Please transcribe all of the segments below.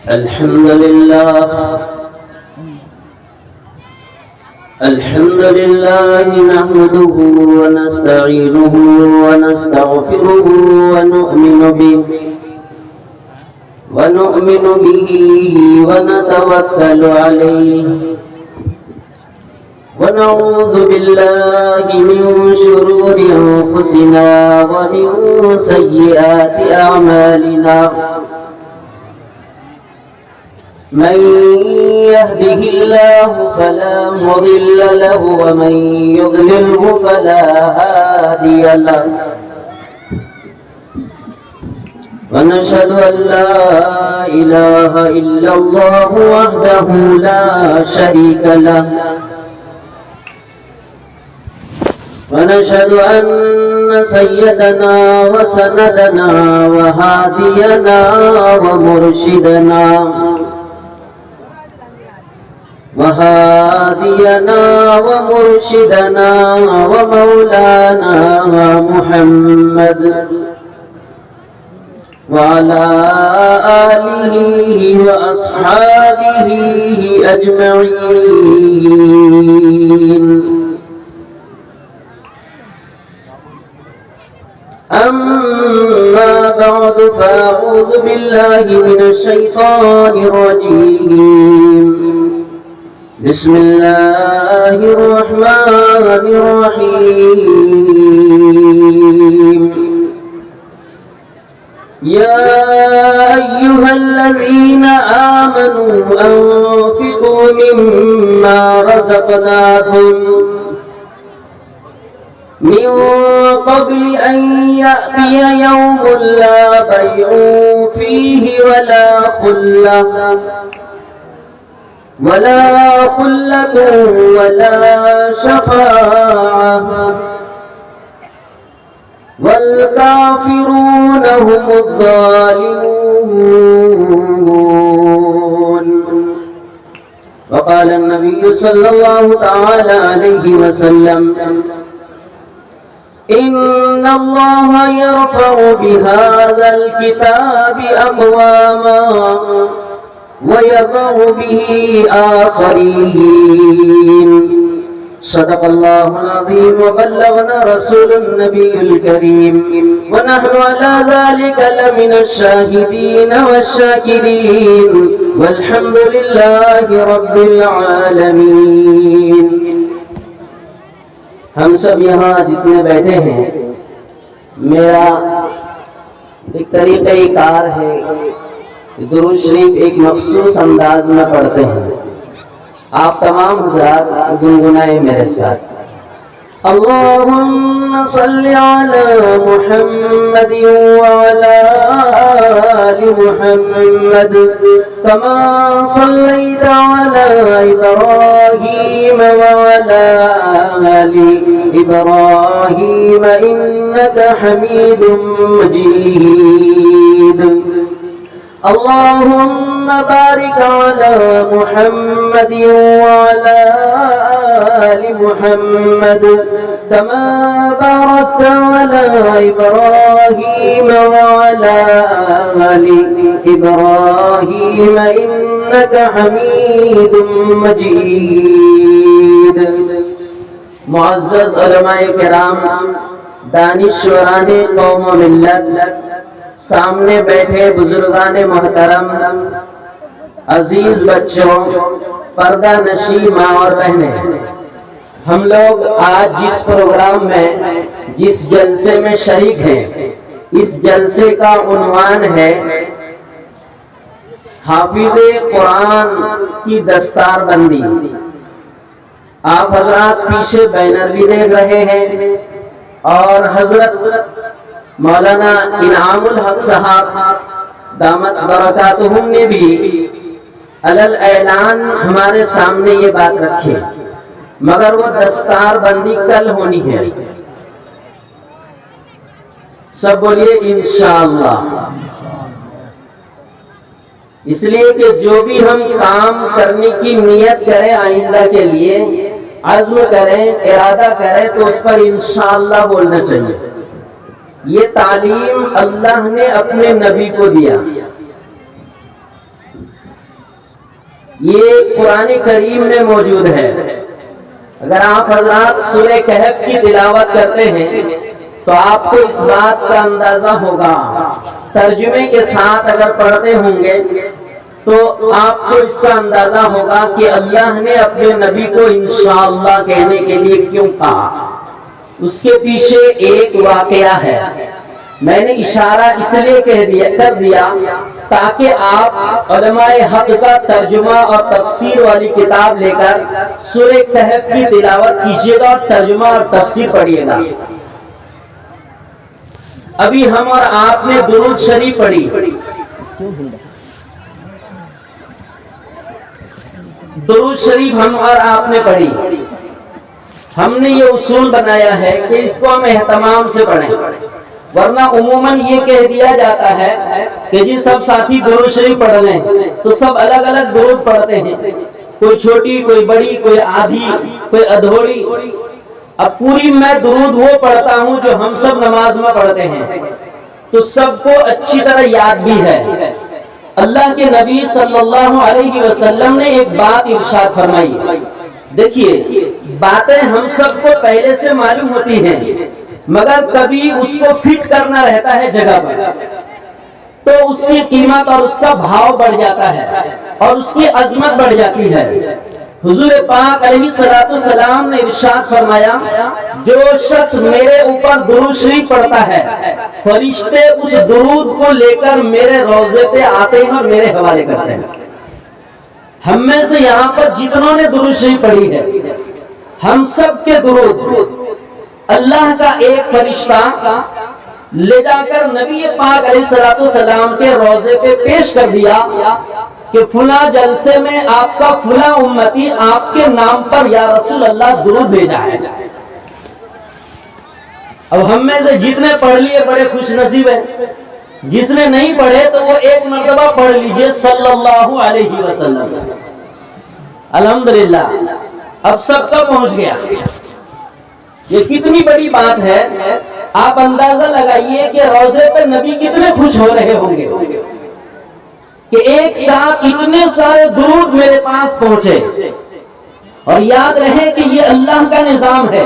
الحمد لله نحمده ونستعينه ونستغفره ونؤمن به ونتوكل عليه ونعوذ بالله من شرور أنفسنا ومن سيئات أعمالنا من يهده الله فلا مضل له ومن يضلله فلا هادي له ونشهد أن لا إله إلا الله وحده لا شريك له ونشهد أن سيدنا وسندنا وهادينا ومرشدنا ومولانا محمد وعلى آله وأصحابه أجمعين. أما بعد فأعوذ بالله من الشيطان الرجيم. بسم الله الرحمن الرحيم. يا أيها الذين آمنوا أنفقوا مما رزقناكم من قبل أن يأتي يوم لا بيع فيه ولا خلة ولا شفاعة والكافرون هم الظالمون. وقال النبي صلى الله تعالى عليه وسلم إن الله يرفع بهذا الكتاب أقواما ويضع به آخرين. صدق الله العظيم وبلغنا رسول النبي الكريم ونحن على ذلك لمن الشاهدين والشاكرين والحمد لله رب العالمين. ہم سب یہاں جتنے بیٹھے ہیں میرا ایک طریقہ کار ہے درود شریف ایک مخصوص انداز میں پڑھتے ہیں. آپ تمام حضرات گنگنائے میرے ساتھ. اللهم صل على محمد وعلى آل محمد كما صليت على إبراهيم وعلى آل إبراهيم إنك حميد مجيد. اللهم بارك على محمد وعلى آل محمد كما باركت على إبراهيم وعلى آل إبراهيم إنك حميد مجيد. معزز علماء کرام، دانشوران قوم و ملت، سامنے بیٹھے بزرگان محترم، عزیز بچوں، پردہ نشی ماں اور بہنیں، ہم لوگ آج جس پروگرام میں جس جلسے میں شریک ہیں اس جلسے کا عنوان ہے حافظ قرآن کی دستار بندی. آپ حضرات پیچھے بینر بھی دیکھ رہے ہیں اور حضرت مولانا انعام الحق صاحب دامت برکاتہم نے بھی علل اعلان ہمارے سامنے یہ بات رکھی، مگر وہ دستار بندی کل ہونی ہے. سب بولیے انشاءاللہ. اس لیے کہ جو بھی ہم کام کرنے کی نیت کریں آئندہ کے لیے، عزم کریں، ارادہ کریں تو اس پر انشاءاللہ بولنا چاہیے. یہ تعلیم اللہ نے اپنے نبی کو دیا. یہ قرآن کریم میں موجود ہے۔ اگر آپ حضرات سورہ کہف کی تلاوت کرتے ہیں تو آپ کو اس بات کا اندازہ ہوگا، ترجمے کے ساتھ اگر پڑھتے ہوں گے تو آپ کو اس کا اندازہ ہوگا کہ اللہ نے اپنے نبی کو انشاءاللہ کہنے کے لیے کیوں کہا۔ اس کے پیچھے ایک واقعہ ہے، میں نے اشارہ اس لیے کر دیا تاکہ آپ علماء حق کا ترجمہ اور تفسیر والی کتاب لے کر سورہ کہف کی تلاوت کیجیے گا اور ترجمہ اور تفسیر پڑھیے گا۔ ابھی ہم اور آپ نے درود شریف پڑھی، درود شریف ہم اور آپ نے پڑھی۔ ہم نے یہ اصول بنایا ہے کہ اس کو ہم اہتمام سے پڑھیں، ورنہ عموماً یہ کہہ دیا جاتا ہے کہ جی سب ساتھی درود شریف پڑھ لیں تو سب الگ الگ درود پڑھتے ہیں، کوئی چھوٹی، کوئی بڑی، کوئی آدھی، کوئی ادھوڑی۔ اب پوری میں درود وہ پڑھتا ہوں جو ہم سب نماز میں پڑھتے ہیں، تو سب کو اچھی طرح یاد بھی ہے۔ اللہ کے نبی صلی اللہ علیہ وسلم نے ایک بات ارشاد فرمائی، دیکھیے باتیں ہم سب کو پہلے سے معلوم ہوتی ہیں، مگر کبھی اس کو فٹ کرنا رہتا ہے جگہ پر، تو اس کی قیمت اور اس کا بھاؤ بڑھ جاتا ہے اور اس کی عظمت بڑھ جاتی ہے۔ حضور پاک علیہ الصلوۃ والسلام نے ارشاد فرمایا، جو شخص میرے اوپر درود شریف پڑھتا ہے، فرشتے اس درود کو لے کر میرے روضے پہ آتے ہیں اور میرے حوالے کرتے ہیں۔ ہم میں سے یہاں پر جتنوں نے درود شریف پڑھی ہے، ہم سب کے درود اللہ کا ایک فرشتہ لے جا کر نبی پاک علیہ الصلوۃ والسلام کے روضے پہ پیش کر دیا کہ فلاں جلسے میں آپ کا فلاں امتی آپ کے نام پر یا رسول اللہ درود بھیجا ہے۔ اب ہم میں سے جتنے پڑھ لیے بڑے خوش نصیب ہیں، جس نے نہیں پڑھے تو وہ ایک مرتبہ پڑھ لیجئے صلی اللہ علیہ وسلم۔ الحمدللہ اب سب کا پہنچ گیا۔ یہ کتنی بڑی بات ہے، آپ اندازہ لگائیے کہ روضے پہ نبی کتنے خوش ہو رہے ہوں گے کہ ایک ساتھ اتنے سارے درود میرے پاس پہنچے۔ اور یاد رہے کہ یہ اللہ کا نظام ہے،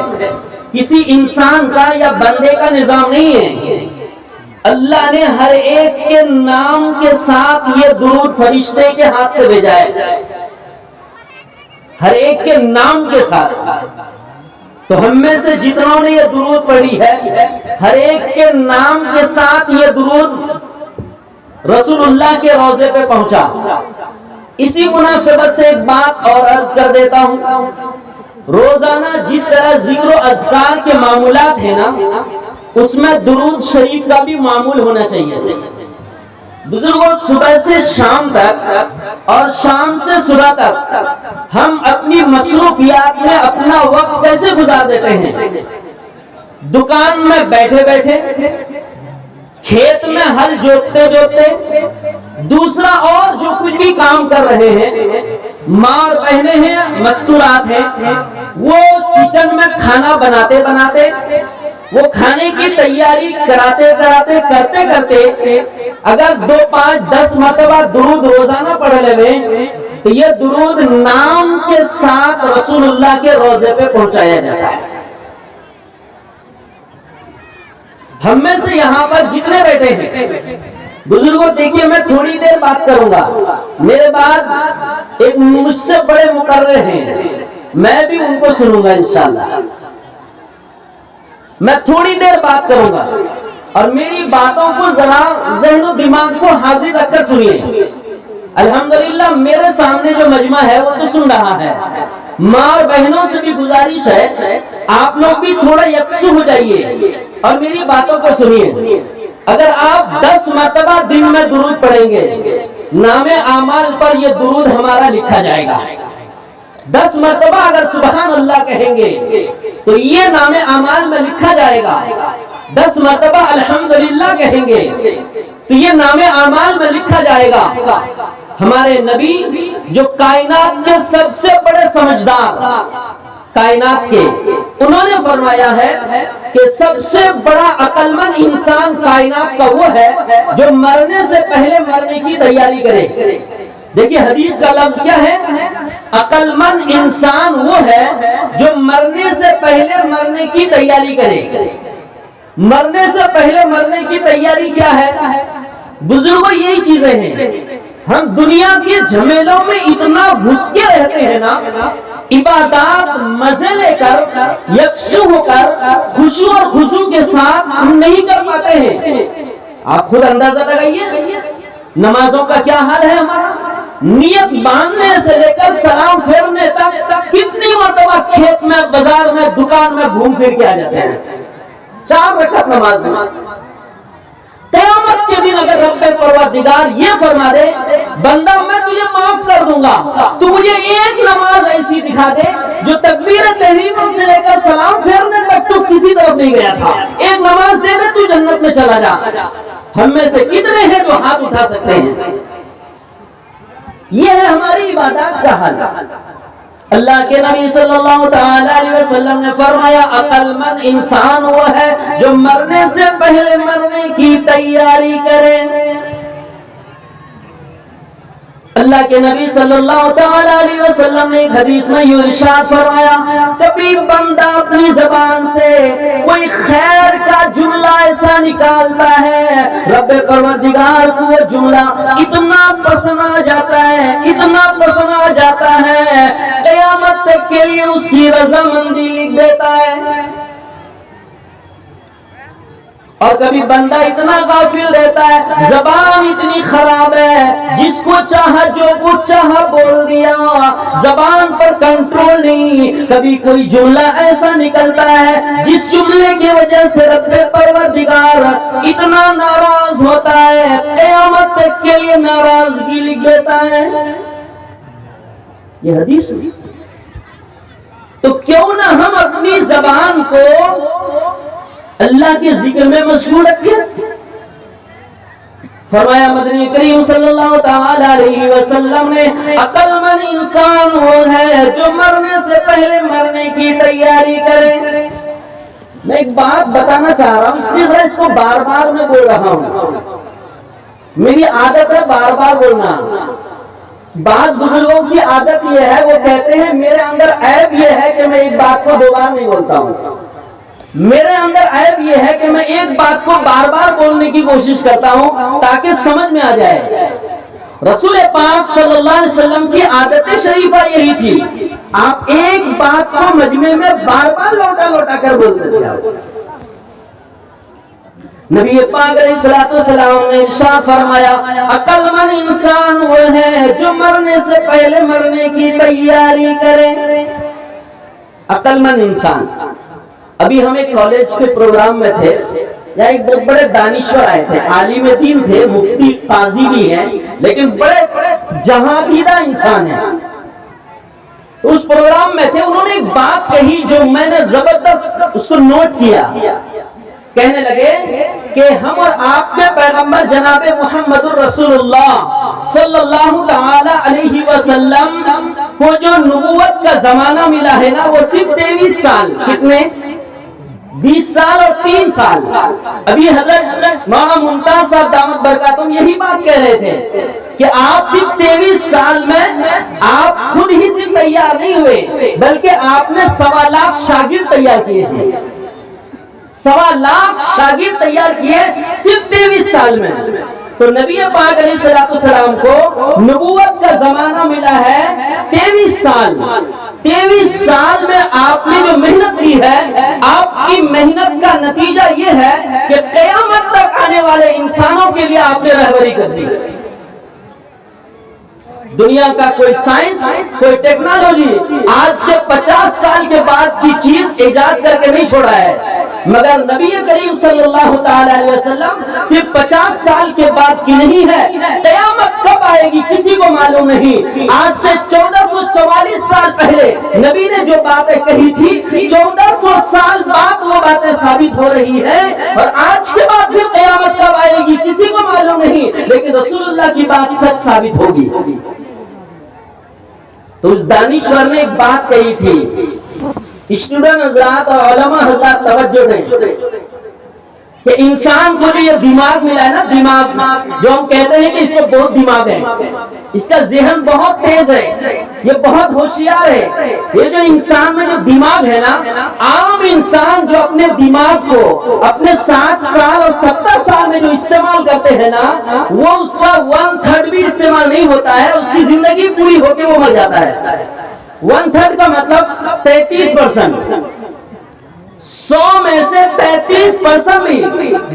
کسی انسان کا یا بندے کا نظام نہیں ہے۔ اللہ نے ہر ایک کے نام کے ساتھ یہ درود فرشتے کے ہاتھ سے بھیجا ہے، ہر ایک کے نام کے ساتھ۔ تو ہم میں سے جتنوں نے یہ درود پڑھی ہے، ہر ایک کے نام کے ساتھ یہ درود رسول اللہ کے روضے پہ پہنچا۔ اسی مناسبت سے ایک بات اور عرض کر دیتا ہوں، روزانہ جس طرح ذکر و اذکار کے معمولات ہیں نا، اس میں درود شریف کا بھی معمول ہونا چاہیے۔ بزرگوں، صبح سے شام تک اور شام سے صبح تک ہم اپنی مصروفیات میں اپنا وقت کیسے گزار دیتے ہیں؟ دکان میں بیٹھے بیٹھے، کھیت میں ہل جوتتے جوتتے، دوسرا اور جو کچھ بھی کام کر رہے ہیں، ماں اور بہنیں ہیں، مستورات ہیں، وہ کچن میں کھانا بناتے بناتے، وہ کھانے کی تیاری کراتے کراتے، کرتے کرتے اگر 2، 5، 10 مرتبہ درود روزانہ پڑھ لیں تو یہ درود نام کے ساتھ رسول اللہ کے روضے پہ پہنچایا جاتا ہے۔ ہم میں سے یہاں پر جتنے بیٹھے ہیں بزرگوں، دیکھیے میں تھوڑی دیر بات کروں گا، میرے بعد ایک مجھ سے بڑے مقرر ہیں، میں بھی ان کو سنوں گا انشاءاللہ۔ میں تھوڑی دیر بات کروں گا اور میری باتوں کو ذرا ذہن و دماغ کو حاضر رکھ کر سنیے۔ الحمدللہ میرے سامنے جو مجمع ہے وہ تو سن رہا ہے، ماں اور بہنوں سے بھی گزارش ہے آپ لوگ بھی تھوڑا یکسو ہو جائیے اور میری باتوں کو سنیے۔ اگر آپ 10 مرتبہ دن میں درود پڑھیں گے، نام اعمال پر یہ درود ہمارا لکھا جائے گا۔ 10 مرتبہ اگر سبحان اللہ کہیں گے تو یہ نام اعمال میں لکھا جائے گا۔ 10 مرتبہ الحمدللہ کہیں گے تو یہ نام اعمال میں لکھا جائے گا۔ ہمارے نبی جو کائنات کے سب سے بڑے سمجھدار کائنات کے، انہوں نے فرمایا ہے کہ سب سے بڑا عقل مند انسان کائنات کا وہ ہے جو مرنے سے پہلے مرنے کی تیاری کرے۔ دیکھیے حدیث کا لفظ کیا ہے؟ عقل مند انسان وہ ہے جو مرنے سے پہلے مرنے کی تیاری کرے۔ مرنے سے پہلے مرنے کی تیاری کیا ہے؟ بزرگوں یہی چیزیں ہیں۔ ہم دنیا کے جھمیلوں میں اتنا گھس کے رہتے ہیں نا، عبادات مزے لے کر یکسو ہو کر خشوع اور خضوع کے ساتھ ہم نہیں کر پاتے ہیں۔ آپ خود اندازہ لگائیے نمازوں کا کیا حال ہے ہمارا۔ نیت باندھنے سے لے کر سلام پھیرنے تک کتنی مرتبہ کھیت میں، بازار میں، دکان میں گھوم پھر کے آ جاتے ہیں۔ 4 رکعت نماز میں قیامت کے دن اگر رب پروردگار یہ فرما دے بندہ میں تجھے معاف کر دوں گا، تو مجھے ایک نماز ایسی دکھا دے جو تکبیر تحریموں سے لے کر سلام پھیرنے تک تو کسی طرف نہیں گیا تھا، ایک نماز دے دے تو جنت میں چلا جا۔ ہم میں سے کتنے ہیں جو ہاتھ اٹھا سکتے ہیں؟ یہ ہے ہماری عبادات کا حال۔ اللہ کے نبی صلی اللہ تعالی علیہ وسلم نے فرمایا عقل مند انسان وہ ہے جو مرنے سے پہلے مرنے کی تیاری کرے۔ اللہ کے نبی صلی اللہ تعالی علیہ وسلم نے ایک حدیث میں یہ ارشاد فرمایا کبھی بندہ اپنی زبان سے کوئی خیر کا جملہ ایسا نکالتا ہے رب پروردگار کو وہ جملہ اتنا پسند آ جاتا ہے، اتنا پسند آ جاتا ہے، قیامت تک کے لیے اس کی رضامندی لکھ دیتا ہے۔ اور کبھی بندہ اتنا غافل رہتا ہے، زبان اتنی خراب ہے، جس کو چاہا جو کچھ چاہا بول دیا، زبان پر کنٹرول نہیں۔ کبھی کوئی جملہ ایسا نکلتا ہے جس جملے کی وجہ سے رب پروردگار اتنا ناراض ہوتا ہے، قیامت تک کے لیے ناراضگی لکھ دیتا ہے۔ یہ حدیث ہوئی۔ تو کیوں نہ ہم اپنی زبان کو اللہ کے ذکر میں مشغول رکھیں۔ فرمایا مدنی کریم صلی اللہ تعالی علیہ وسلم نے عقل مند انسان وہ ہے جو مرنے سے پہلے مرنے کی تیاری کرے۔ میں ایک بات بتانا چاہ رہا ہوں، اس لیے اس کو بار بار میں بول رہا ہوں، میری عادت ہے بار بار بولنا۔ بعض بزرگوں کی عادت یہ ہے، وہ کہتے ہیں میرے اندر عیب یہ ہے کہ میں ایک بات کو 2 بار نہیں بولتا ہوں۔ میرے اندر عیب یہ ہے کہ میں ایک بات کو بار بار بولنے کی کوشش کرتا ہوں تاکہ سمجھ میں آ جائے۔ رسول پاک صلی اللہ علیہ وسلم کی عادت شریفہ یہی تھی، آپ ایک بات کو مجمع میں بار بار لوٹا لوٹا کر بولتے تھے۔ نبی پاک علیہ الصلوۃ والسلام نے ارشاد فرمایا عقل مند انسان وہ ہے جو مرنے سے پہلے مرنے کی تیاری کرے۔ عقل مند انسان۔ ابھی ہم ایک کالج کے پروگرام میں تھے، یہاں ایک بہت بڑے دانشور آئے تھے، عالم دین تھے، مفتی قاضی بھی ہیں، لیکن بڑے جہاندیدہ انسان ہیں۔ اس پروگرام میں تھے، انہوں نے ایک بات کہی جو میں نے زبردست اس کو نوٹ کیا۔ کہنے لگے کہ ہم اور آپ کے پیغمبر جناب محمد الرسول اللہ صلی اللہ تعالی علیہ وسلم کو جو نبوت کا زمانہ ملا ہے نا، وہ صرف 23 سال، کتنے؟ 20 سال اور 3 سال۔ ابھی حضرت مولانا ممتاز صاحب دامت برکاتہم یہی بات کہہ رہے تھے کہ آپ صرف 23 سال میں آپ خود ہی تیار نہیں ہوئے، بلکہ آپ نے 1.25 لاکھ شاگرد تیار کیے تھے۔ 1.25 لاکھ شاگرد تیار کیے صرف 23 سال میں۔ تو نبی پاک علیہ الصلوۃ والسلام کو نبوت کا زمانہ ملا ہے 23 سال۔ 23 سال میں آپ نے جو محنت کی ہے، آپ کی محنت کا نتیجہ یہ ہے کہ قیامت تک آنے والے انسانوں کے لیے آپ نے رہبری کر دی۔ دنیا کا کوئی سائنس، کوئی ٹیکنالوجی آج کے 50 سال کے بعد کی چیز ایجاد کر کے نہیں چھوڑا ہے، مگر نبی کریم صلی اللہ تعالی علیہ وسلم صرف 50 سال کے بعد کی نہیں ہے۔ قیامت کب آئے گی کسی کو معلوم نہیں۔ آج سے 1444 سال پہلے نبی نے جو باتیں کہی تھی، 1400 سال بعد وہ باتیں ثابت ہو رہی ہیں، اور آج کے بعد پھر قیامت کب آئے گی کسی کو معلوم نہیں، لیکن رسول اللہ کی بات سچ ثابت ہوگی۔ تو اس دانشور نے ایک بات کہی تھی، اسٹوڈنٹ حضرات اور علماء حضرات توجہ دیں، کہ انسان کو جو یہ دماغ ملا ہے نا، دماغ جو ہم کہتے ہیں کہ اس کو بہت دماغ ہے، اس کا ذہن بہت تیز ہے، یہ بہت ہوشیار ہے. یہ جو انسان میں جو دماغ ہے نا، عام انسان جو اپنے دماغ کو اپنے 60 سال اور 70 سال میں جو استعمال کرتے ہیں نا، وہ اس کا 1/3 بھی استعمال نہیں ہوتا ہے. اس کی زندگی پوری ہو کے وہ مر جاتا ہے. 1/3 کا مطلب 33%. 100 میں سے 33% بھی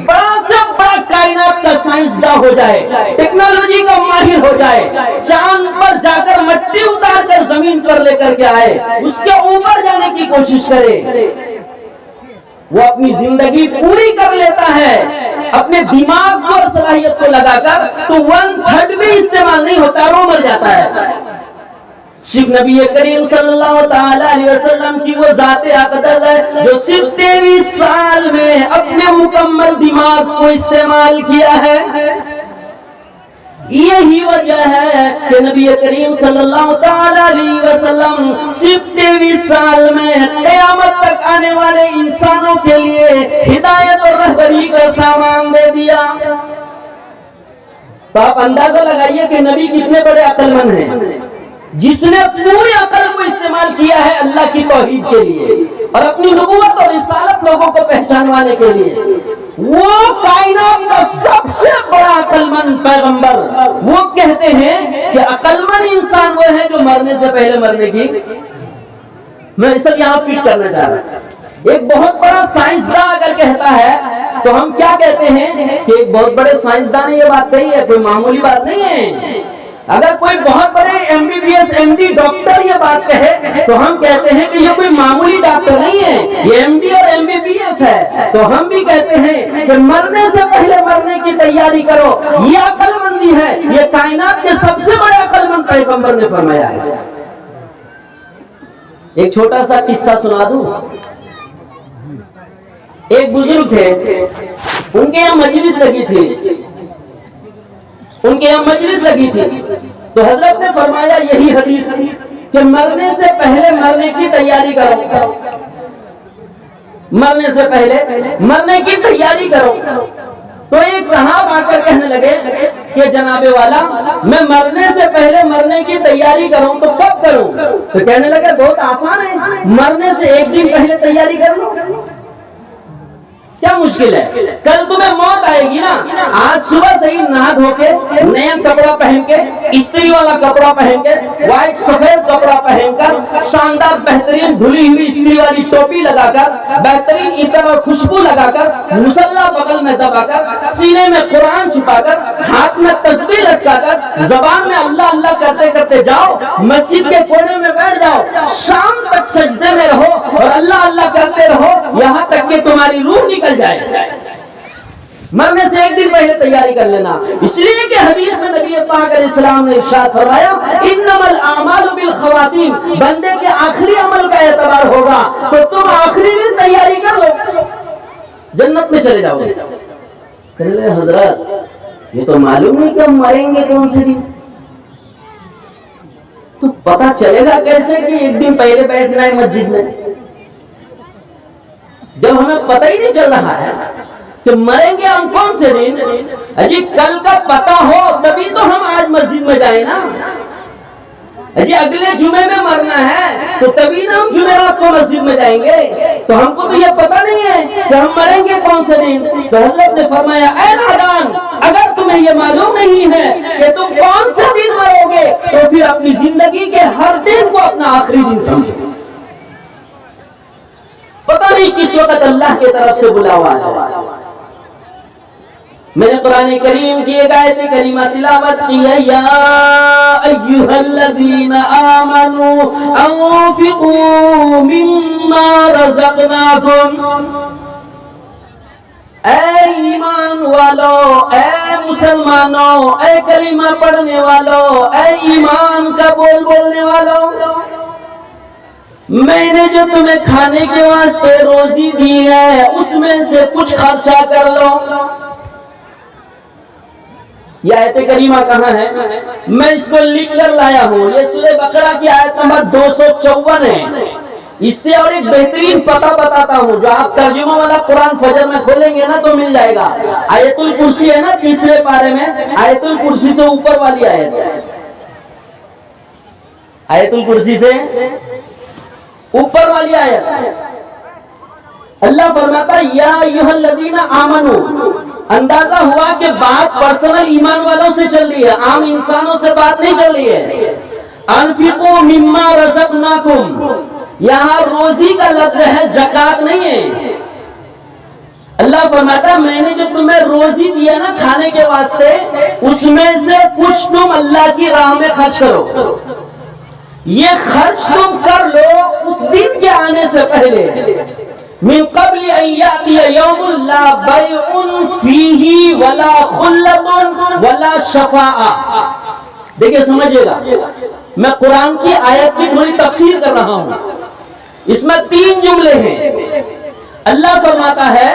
بڑا سے بڑا کائنات کا سائنسداں ہو جائے، ٹیکنالوجی کا ماہر ہو جائے، چاند پر جا کر مٹی اتار کر زمین پر لے کر کے آئے، اس کے اوپر جانے کی کوشش کرے، وہ اپنی زندگی پوری کر لیتا ہے اپنے دماغ کو اور صلاحیت کو لگا کر، تو 1/3 بھی استعمال نہیں ہوتا، وہ مر جاتا ہے. صرف نبی کریم صلی اللہ تعالی علیہ وسلم کی وہ ذات اقدس ہے جو صرف 23 سال میں اپنے مکمل دماغ کو استعمال کیا ہے. یہی وجہ ہے کہ نبی کریم صلی اللہ تعالی علیہ وسلم صرف 23 سال میں قیامت تک آنے والے انسانوں کے لیے ہدایت اور رہبری کا سامان دے دیا. تو آپ اندازہ لگائیے کہ نبی کتنے بڑے عقل مند ہیں، جس نے پوری عقل کو استعمال کیا ہے اللہ کی توحید کے لیے اور اپنی نبوت اور رسالت لوگوں کو پہچانوانے کے لیے. وہ کائنات کا سب سے بڑا عقل مند پیغمبر، وہ کہتے ہیں کہ عقل مند انسان وہ ہے جو مرنے سے پہلے مرنے کی، میں اس لیے یہاں فٹ کرنا چاہ رہا ہوں. ایک بہت بڑا سائنسداں اگر کہتا ہے تو ہم کیا کہتے ہیں کہ ایک بہت بڑے سائنسداں نے یہ بات کہی ہے، کوئی معمولی بات نہیں ہے. اگر کوئی بہت بڑے MBBS MD ڈاکٹر یہ بات کہے تو ہم کہتے ہیں کہ یہ کوئی معمولی ڈاکٹر نہیں ہے، یہ MD اور MBBS ہے. تو ہم بھی کہتے ہیں کہ مرنے سے پہلے مرنے کی تیاری کرو، یہ عقل مندی ہے. یہ کائنات کے سب سے بڑے عقل مند پیغمبر نے فرمایا ہے. ایک چھوٹا سا قصہ سنا دوں. ایک بزرگ تھے، ان کے یہاں مجلس لگی تھی، تو حضرت نے فرمایا یہی حدیث کہ مرنے سے پہلے مرنے کی تیاری کرو، مرنے سے پہلے مرنے کی تیاری کرو. تو ایک صحابہ آ کر کہنے لگے کہ جناب والا میں مرنے سے پہلے مرنے کی تیاری کروں تو کب کروں؟ تو کہنے لگے بہت آسان ہے، مرنے سے ایک دن پہلے تیاری کر لو. کیا مشکل ہے؟ کل تمہیں موت آئے گی نا، آج صبح سے ہی نہا دھو کے نیا کپڑا پہن کے، استری والا کپڑا پہن کے، وائٹ سفید کپڑا پہن کر، شاندار بہترین دھلی ہوئی استری والی ٹوپی لگا کر، بہترین عطر اور خوشبو لگا کر، مصلی بغل میں دبا کر، سینے میں قرآن چھپا کر، ہاتھ میں تسبیح لٹکا کر، زبان میں اللہ اللہ کرتے کرتے جاؤ، مسجد کے کونے میں بیٹھ جاؤ، شام تک سجدے میں رہو اور اللہ اللہ کرتے رہو یہاں تک کہ تمہاری روح نکل جائے. مرنے سے ایک دن پہلے تیاری کر لینا. اس لیے کہ حدیث میں نبی پاک علیہ السلام نے ارشاد فرمایا انما الاعمال بالخواتیم، بندے کے آخری عمل کا اعتبار ہوگا، تو تم آخری دن تیاری کر لو، جنت میں چلے جاؤ گے. کہنے حضرت یہ تو معلوم نہیں کہ ہم مریں گے کون سے دن، تو پتہ چلے گا کیسے کہ ایک دن پہلے بیٹھنا ہے مسجد میں، جب ہمیں پتہ ہی نہیں چل رہا ہے کہ مریں گے ہم کون سے دن. اجی کل کا پتہ ہو تبھی تو ہم آج مسجد میں جائیں نا. اجی اگلے جمعے میں مرنا ہے تو تبھی نا ہم جمعرات کو مسجد میں جائیں گے. تو ہم کو تو یہ پتہ نہیں ہے کہ ہم مریں گے کون سے دن. تو حضرت نے فرمایا اے نادان، اگر تمہیں یہ معلوم نہیں ہے کہ تم کون سے دن مرو گے تو پھر اپنی زندگی کے ہر دن کو اپنا آخری دن سمجھو. پتہ نہیں کس وقت اللہ کی طرف سے بلاوا ہے. میں نے قرآن کریم کی ایک آیت کریمہ تلاوت کی ہے، یا ایھا الذین آمنوا انفقوا مما رزقناکم. اے ایمان والو، اے مسلمانوں، اے کلمہ پڑھنے والو، اے ایمان کا بولنے والو، میں نے جو تمہیں کھانے کے واسطے روزی دی ہے اس میں سے کچھ خرچہ کر لو. یہ آیت کریمہ کہاں ہے؟ میں اس کو لکھ کر لایا ہوں، یہ سورہ بقرہ کی آیت نمبر 254 ہے. اس سے اور ایک بہترین پتہ بتاتا ہوں، جو آپ ترجمہ والا قرآن فجر میں کھولیں گے نا تو مل جائے گا۔ آیت الکرسی ہے نا 3 پارے میں، آیت الکرسی سے اوپر والی آیت، آیت الکرسی سے اوپر والی آیت، اللہ فرماتا ہے یا ایھا الذین آمنو، اندازہ ہوا کہ بات پرسنل ایمان والوں سے چل رہی ہے، عام انسانوں سے بات نہیں چل رہی ہے۔ انفقوا مما رزقناکم، یہاں روزی کا لفظ ہے، زکوٰۃ نہیں ہے۔ اللہ فرماتا ہے میں نے جو تمہیں روزی دیا نا کھانے کے واسطے، اس میں سے کچھ تم اللہ کی راہ میں خرچ کرو۔ یہ خرچ تم کر لو اس دن کے آنے سے پہلے، من قبل ان یاتی یوم لا بیع فیہ ولا خلۃ ولا شفاعہ۔ دیکھیں سمجھے گا، میں قرآن کی آیت کی تھوڑی تفسیر کر رہا ہوں، اس میں 3 جملے ہیں۔ اللہ فرماتا ہے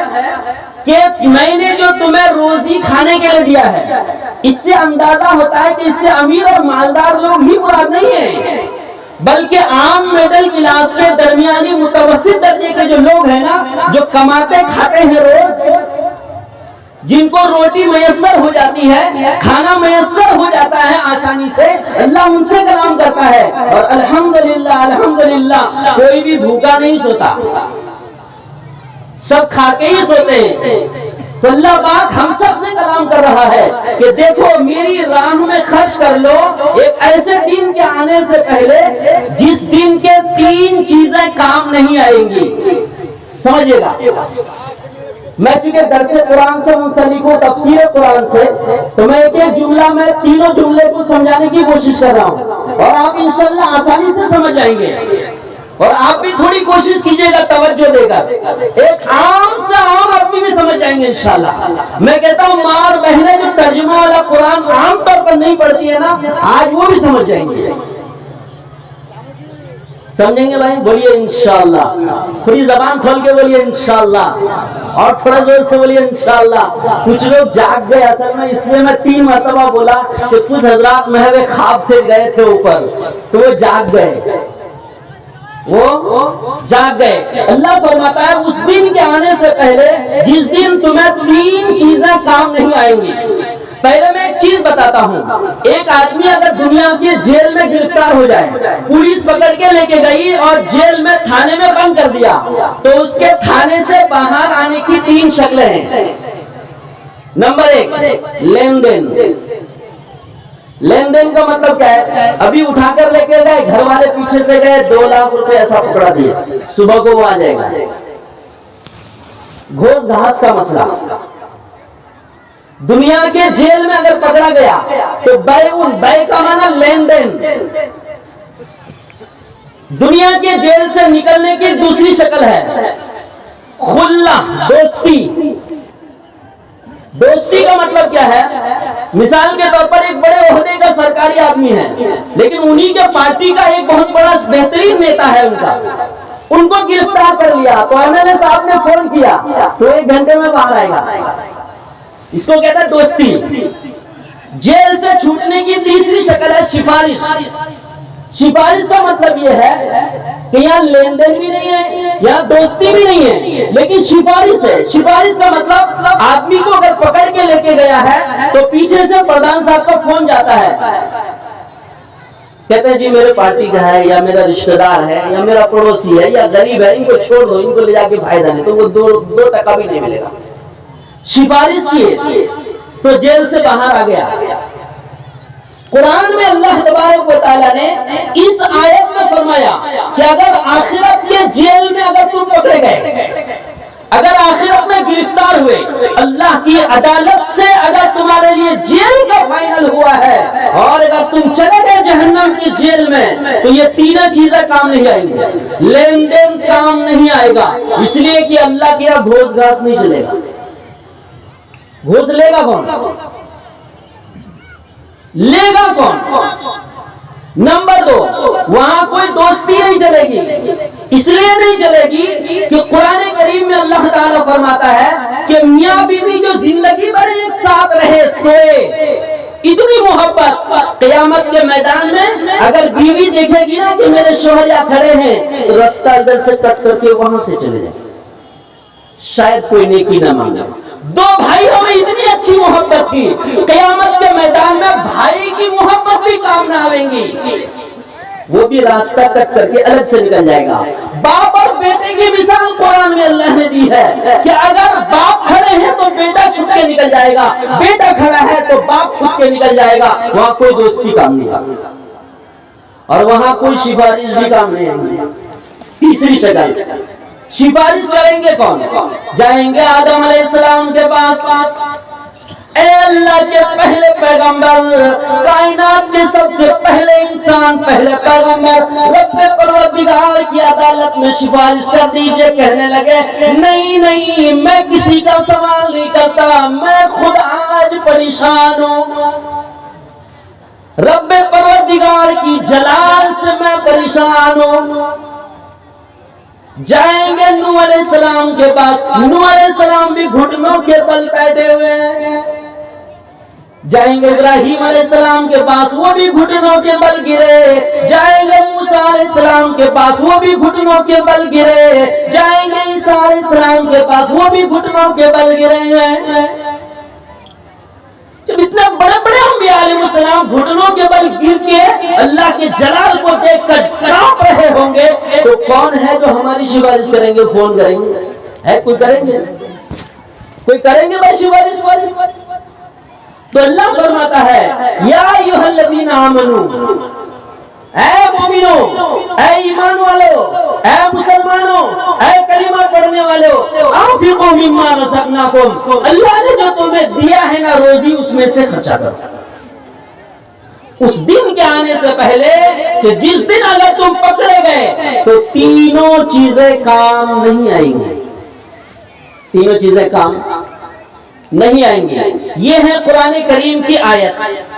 کہ میں نے جو تمہیں روزی کھانے کے لیے دیا ہے، اس سے اندازہ ہوتا ہے کہ اس سے امیر اور مالدار لوگ ہی مراد نہیں ہیں، بلکہ عام مڈل کلاس کے درمیانی متوسط درجے کے جو لوگ ہیں نا، جو کماتے کھاتے ہیں روز، جن کو روٹی میسر ہو جاتی ہے، کھانا میسر ہو جاتا ہے آسانی سے، اللہ ان سے کلام کرتا ہے۔ اور الحمدللہ الحمدللہ کوئی بھی بھوکا نہیں سوتا، سب کھا کے ہی سوتے ہیں۔ تو اللہ پاک ہم سب سے کلام کر رہا ہے کہ دیکھو میری راہ میں خرچ کر لو ایک ایسے دن کے آنے سے پہلے جس دن کے 3 چیزیں کام نہیں آئیں گی۔ سمجھے گا، میں چونکہ درس قرآن سے منسلک ہوں، تفسیر قرآن سے، تو میں ایک جملہ میں تینوں جملے کو سمجھانے کی کوشش کر رہا ہوں، اور آپ انشاءاللہ آسانی سے سمجھ جائیں گے۔ اور آپ بھی تھوڑی کوشش کیجئے گا توجہ دے کر، ایک عام سے عام آدمی بھی سمجھ جائیں گے انشاءاللہ۔ میں کہتا ہوں ماں اور بہنیں جو ترجمہ والا قرآن عام طور پر نہیں پڑھتی ہے نا، آج وہ بھی سمجھ جائیں گے۔ سمجھیں گے بھائی؟ بولیے انشاءاللہ، تھوڑی زبان کھول کے بولیے انشاءاللہ، اور تھوڑا زور سے بولیے انشاءاللہ۔ کچھ لوگ جاگ گئے، اصل میں اس لیے میں 3 مرتبہ بولا کہ کچھ حضرات محض خواب تھے، گئے تھے اوپر، تو وہ جاگ گئے، وہ جاگ گئے۔ اللہ فرماتا ہے اس دن کے آنے سے پہلے جس دن تمہیں 3 چیزیں کام نہیں آئیں گی۔ پہلے میں ایک چیز بتاتا ہوں، ایک آدمی اگر دنیا کی جیل میں گرفتار ہو جائے، پولیس پکڑ کے لے کے گئی اور جیل میں تھانے میں بند کر دیا، تو اس کے تھانے سے باہر آنے کی 3 شکلیں ہیں۔ نمبر 1 لین دین۔ لین دین کا مطلب کیا ہے؟ ابھی اٹھا کر لے کے گئے، گھر والے پیچھے سے گئے، 2 لاکھ روپے ایسا پکڑا دیے، صبح کو وہ آ جائے گا۔ گھوس گھاس کا مسئلہ، دنیا کے جیل میں اگر پکڑا گیا تو بے کا معنی لین دین۔ دنیا کے جیل سے نکلنے کی دوسری شکل ہے خلہ، دوستی۔ دوستی کا مطلب کیا ہے؟ مثال کے طور پر ایک بڑے عہدے کا سرکاری آدمی ہے، لیکن انہی کے پارٹی کا ایک بہت بڑا بہترین نیتا ہے ان کو گرفتار کر لیا، تو ایم ایل اے صاحب نے فون کیا تو 1 گھنٹے میں باہر آئے گا۔ اس کو کہتا ہے دوستی۔ جیل سے چھوٹنے کی تیسری شکل ہے سفارش۔ سفارش کا مطلب یہ ہے کہ یہاں لین دین بھی نہیں ہے، یہاں دوستی بھی نہیں ہے، لیکن سفارش ہے۔ سفارش کا مطلب آدمی کو اگر پکڑ کے لے کے گیا ہے تو پیچھے سے پردھان صاحب کا فون جاتا ہے، کہتے ہیں جی میرے پارٹی کا ہے، یا میرا رشتہ دار ہے، یا میرا پڑوسی ہے، یا غریب ہے، ان کو چھوڑ دو، ان کو لے جا کے فائدہ نہیں، تو وہ 2 ٹکا بھی نہیں ملے گا۔ سفارش کی تو جیل سے باہر آ گیا۔ قرآن میں اللہ تبارک و تعالیٰ نے اس آیت میں فرمایا کہ اگر آخرت کے جیل میں اگر تم پکڑے گئے، اگر آخرت میں گرفتار ہوئے، اللہ کی عدالت سے اگر تمہارے لیے جیل کا فائنل ہوا ہے، اور اگر تم چلے گئے جہنم کی جیل میں، تو یہ 3 چیزیں کام نہیں آئیں گی۔ لین دین کام نہیں آئے گا، اس لیے کہ اللہ کے یہاں گھوس گھاس نہیں چلے گا۔ گھوس لے گا کون؟ لے گا کون؟ نمبر 2 وہاں کوئی دوستی نہیں چلے گی، اس لیے نہیں چلے گی کہ قرآن کریم میں اللہ تعالیٰ فرماتا ہے کہ میاں بیوی جو زندگی بھر ایک ساتھ رہے، سوئے، اتنی محبت قیامت کے میدان میں اگر بیوی دیکھے گی نا کہ میرے شوہر یہاں کھڑے ہیں تو راستہ ادھر سے کٹ کر کے وہاں سے چلے جائے، شاید کوئی نیکی نہ مانگے۔ دو بھائیوں میں اتنی اچھی محبت تھی، قیامت کے میدان میں بھائی کی محبت بھی کام نہ آئیں گی، وہ بھی راستہ کٹ کر کے الگ سے نکل جائے گا۔ باپ اور بیٹے کی مثال قرآن میں اللہ نے دی ہے کہ اگر باپ کھڑے ہیں تو بیٹا چھپ کے نکل جائے گا، بیٹا کھڑا ہے تو باپ چھپ کے نکل جائے گا، وہاں کوئی دوستی کام نہیں آئے گا اور وہاں کوئی سفارش بھی کام نہیں آئے گی۔ تیسری شکل، سفارش کریں گے کون؟ جائیں گے آدم علیہ السلام کے پاس، اے اللہ کے پہلے پیغمبر، کائنات کے سب سے پہلے انسان، پہلے پیغمبر، رب پروردگار کی عدالت میں سفارش کر دیجئے۔ کہنے لگے نہیں نہیں، میں کسی کا سوال نہیں کرتا، میں خود آج پریشان ہوں، رب پروردگار کی جلال سے میں پریشان ہوں۔ جائیں گے نوح علیہ السلام کے پاس، نوح علیہ السلام بھی گھٹنوں کے بل بیٹھے ہوئے ہیں۔ جائیں گے ابراہیم علیہ السلام کے پاس، وہ بھی گھٹنوں کے بل گرے۔ جائیں گے موسیٰ علیہ السلام کے پاس، وہ بھی گھٹنوں کے بل گرے۔ جائیں گے عیسیٰ علیہ السلام کے پاس، وہ بھی گھٹنوں کے بل گرے ہیں۔ جب اتنے بڑے بڑے انبیاء علیہ السلام گھٹنوں کے بل گر کے اللہ کے جلال کو دیکھ کر کانپ رہے ہوں گے تو کون ہے جو ہماری سفارش کریں گے؟ فون کریں گے؟ ہے کوئی کریں گے؟ کوئی کریں گے بھائی سفارش؟ تو اللہ فرماتا ہے یا ایھا الذین آمنو، اے مومنو، اے ایمان والو، اے مسلمانوں، اے کلمہ پڑھنے والو، انفقوا مما رزقناکم، اللہ نے جو تمہیں دیا ہے نا روزی، اس میں سے خرچہ کرو۔ اس دن کے آنے سے پہلے کہ جس دن اگر تم پکڑے گئے تو تینوں چیزیں کام نہیں آئیں گی، تینوں چیزیں کام نہیں آئیں گے۔ یہ ہے قرآن کریم کی آیت۔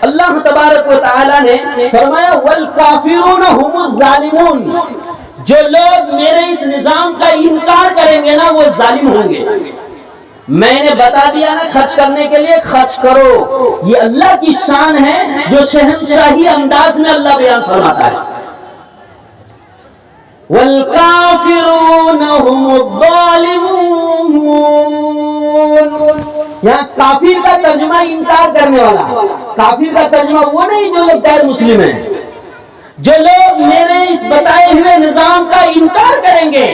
اللہ تبارک و تعالی نے فرمایا والکافرون هم الظالمون، جو لوگ میرے اس نظام کا انکار کریں گے نا وہ ظالم ہوں گے۔ میں نے بتا دیا نا خرچ کرنے کے لیے خرچ کرو، یہ اللہ کی شان ہے جو شہنشاہی انداز میں اللہ بیان فرماتا ہے۔ والکافرون هم الظالمون، یہاں کافر کا ترجمہ انکار کرنے والا، کافر کا ترجمہ وہ نہیں جو لوگ غیر مسلم ہیں، جو لوگ میرے اس بتائے ہوئے نظام کا انکار کریں گے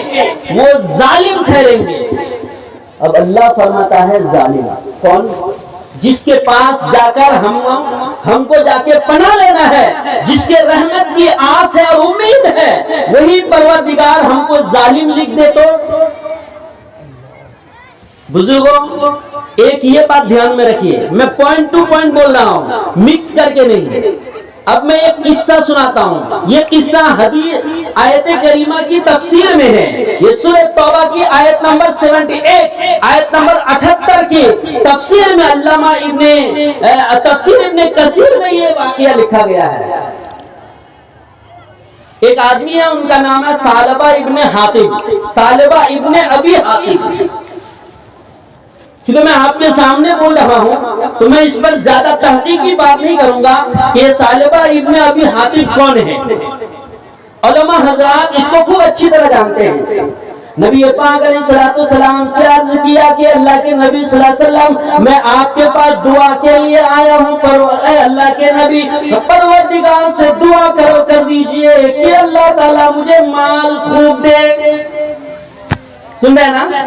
وہ ظالم ٹھہریں گے۔ اب اللہ فرماتا ہے ظالم کون؟ جس کے پاس جا کر ہم کو جا کے پناہ لینا ہے، جس کے رحمت کی آس ہے اور امید ہے، وہی پروردگار ہم کو ظالم لکھ دے تو؟ بزرگوں ایک یہ بات دھیان میں رکھیے، میں پوائنٹ ٹو پوائنٹ بول رہا ہوں، مکس کر کے نہیں۔ اب میں ایک قصہ سناتا ہوں، یہ قصہ حدیث آیت کریمہ کی تفسیر میں ہے۔ یہ سورہ توبہ کی آیت نمبر 78، آیت نمبر 78 کی تفسیر میں علامہ تفسیر ابن کثیر میں یہ واقعہ لکھا گیا ہے۔ ایک آدمی ہے، ان کا نام ہے ثعلبہ ابن حاطب، ثعلبہ ابن ابی حاطب۔ چونکہ میں آپ کے سامنے بول رہا ہوں تو میں اس پر زیادہ تحقیقی بات نہیں کروں گا کہ ثعلبہ ابن ابی حاطب کون ہے۔ علماء حضرات اس کو خوب اچھی طرح جانتے ہیں۔ نبی پاک علیہ السلام سے عرض کیا کہ اللہ کے نبی صلی اللہ علیہ وسلم میں آپ کے پاس دعا کے لیے آیا ہوں، اے اللہ کے نبی پروردگار سے دعا کر دیجئے کہ اللہ تعالیٰ مجھے مال خوب دے۔ سن رہے نا؟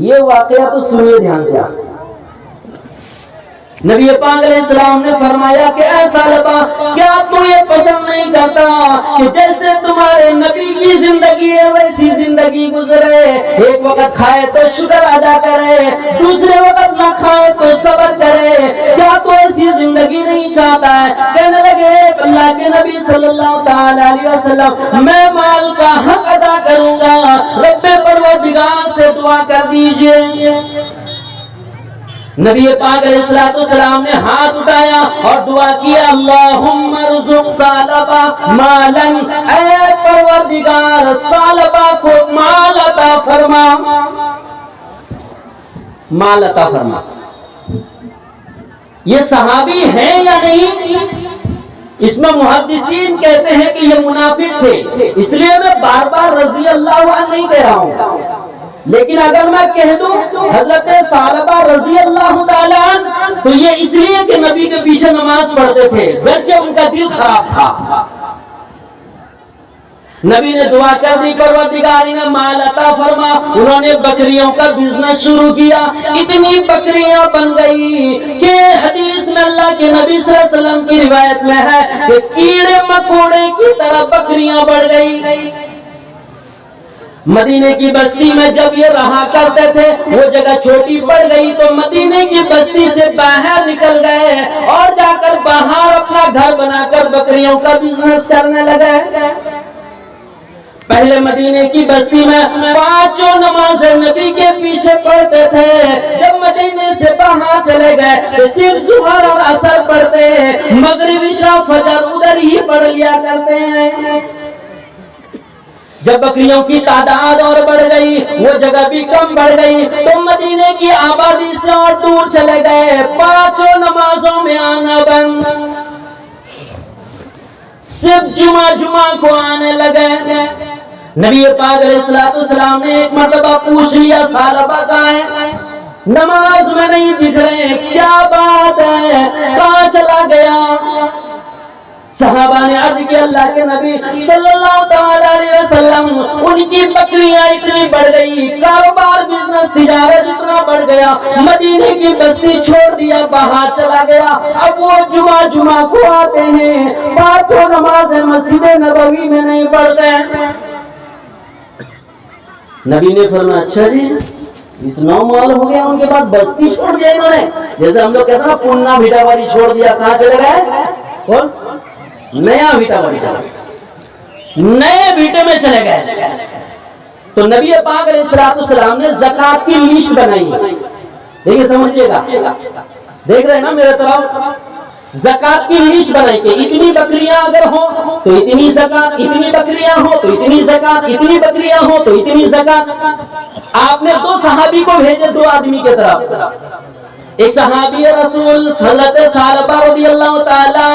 یہ واقعہ تو سنیے دھیان سے۔ نبی پاک علیہ السلام نے فرمایا کہ اے ثعلبہ، کیا تو یہ پسند نہیں کرتا کہ جیسے تمہارے نبی کی زندگی ہے ویسی زندگی گزرے؟ ایک وقت کھائے تو شکر ادا کرے، دوسرے وقت نہ کھائے تو صبر کرے، کیا تو ایسی زندگی نہیں چاہتا ہے؟ کہنے لگے اللہ کے نبی صلی اللہ تعالی علیہ وسلم، میں مال کا حق ادا کروں گا، رب پروردگار سے دعا کر دیجئے۔ نبی پاک علیہ السلام نے ہاتھ اٹھایا اور دعا کیا، اللہم ارزق ثعلبہ مالا، اے پروردگار ثعلبہ کو مال عطا فرما، مال عطا فرما۔ یہ صحابی ہیں یا نہیں؟ اس میں محدثین کہتے ہیں کہ یہ منافق تھے، اس لیے میں بار بار رضی اللہ عنہ نہیں کہہ رہا ہوں، لیکن اگر میں کہہ دوں حضرت ثعلبہ رضی اللہ تعالیٰ عنہ تو یہ اس لیے کہ نبی کے پیچھے نماز پڑھتے تھے، گرچہ ان کا دل خراب تھا۔ نبی نے دعا کر دی، پروردگار نے مال عطا فرما، انہوں نے بکریوں کا بزنس شروع کیا، اتنی بکریاں بن گئی کہ حدیث میں اللہ کے نبی صلی اللہ علیہ وسلم کی روایت میں ہے کہ کیڑے مکوڑے کی طرح بکریاں بڑھ گئی۔ مدینے کی بستی میں جب یہ رہا کرتے تھے وہ جگہ چھوٹی پڑ گئی تو مدینے کی بستی سے باہر نکل گئے اور جا کر باہر اپنا گھر بنا کر بکریوں کا بزنس کرنے لگے۔ پہلے مدینے کی بستی میں 5 نمازیں نبی کے پیچھے پڑھتے تھے، جب مدینے سے باہر چلے گئے تو صرف ظہر اور عصر پڑھتے، مغرب عشاء فجر ادھر ہی پڑھ لیا کرتے ہیں۔ جب بکریوں کی تعداد اور بڑھ گئی، وہ جگہ بھی کم بڑھ گئی تو مدینے کی آبادی سے اور دور چلے گئے، 5 نمازوں میں آنا بند، صرف جمعہ کو آنے لگے۔ نبی پاک علیہ السلام نے ایک مرتبہ پوچھ لیا ثعلبہ کہاں ہے؟ نماز میں نہیں دکھ رہے، کیا بات ہے، کہاں چلا گیا؟ صحابہ نے عرض کی اللہ کے نبی صلی اللہ علیہ وسلم ان کی بکریاں اتنی بڑھ گئی، کاروبار بزنس تجارت اتنا بڑھ گیا، مدینے کی بستی چھوڑ دیا، باہر چلا گیا، اب وہ جمعہ کو آتے ہیں، 5 نمازیں مسجد نبوی میں نہیں پڑھتے۔ نبی نے فرمایا اچھا جی اتنا مال ہو گیا ان کے بعد بستی چھوڑ دیا انہوں نے، جیسے ہم لوگ کہتے ہیں نا پوننا بھیٹا والی چھوڑ دیا، کہاں چلے گئے؟ کون؟ نیا بھیٹا والی چلا گئے، نئے بھیٹے میں چلے گئے۔ تو نبی پاک علیہ السلام نے زکات کی لسٹ بنائی، دیکھیے سمجھیے گا، دیکھ رہے ہیں نا میرے طرف، زکات کی لسٹ بنائی کہ اتنی بکریاں اگر ہوں تو اتنی زکات، اتنی بکریاں ہوں تو اتنی زکات، اتنی بکریاں ہوں تو اتنی زکات۔ آپ نے 2 صحابی کو بھیجے، 2 آدمی کے طرف، ایک صحابی رسول حضرت ثعلبہ رضی اللہ تعالیٰ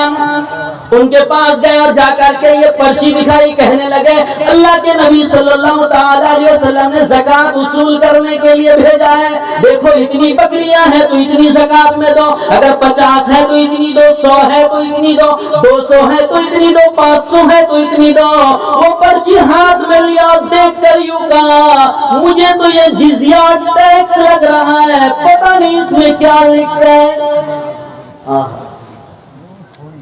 ان کے پاس گئے اور جا کر کے یہ پرچی دکھائی، کہنے لگے اللہ کے نبی صلی اللہ تعالیٰ علیہ وسلم نے زکات وصول کرنے کے لیے بھیجا ہے، دیکھو اتنی بکریاں ہیں تو اتنی زکات میں دو، اگر 50 ہے تو اتنی دو، 100 ہے تو اتنی دو، 200 ہے تو اتنی دو، 500 ہے تو اتنی دو۔ وہ پرچی ہاتھ میں لیا اور دیکھ کر یوں کہا مجھے تو یہ جزیہ ٹیکس لگ رہا ہے، پتہ نہیں اس میں کیا لکھ رہا ہے۔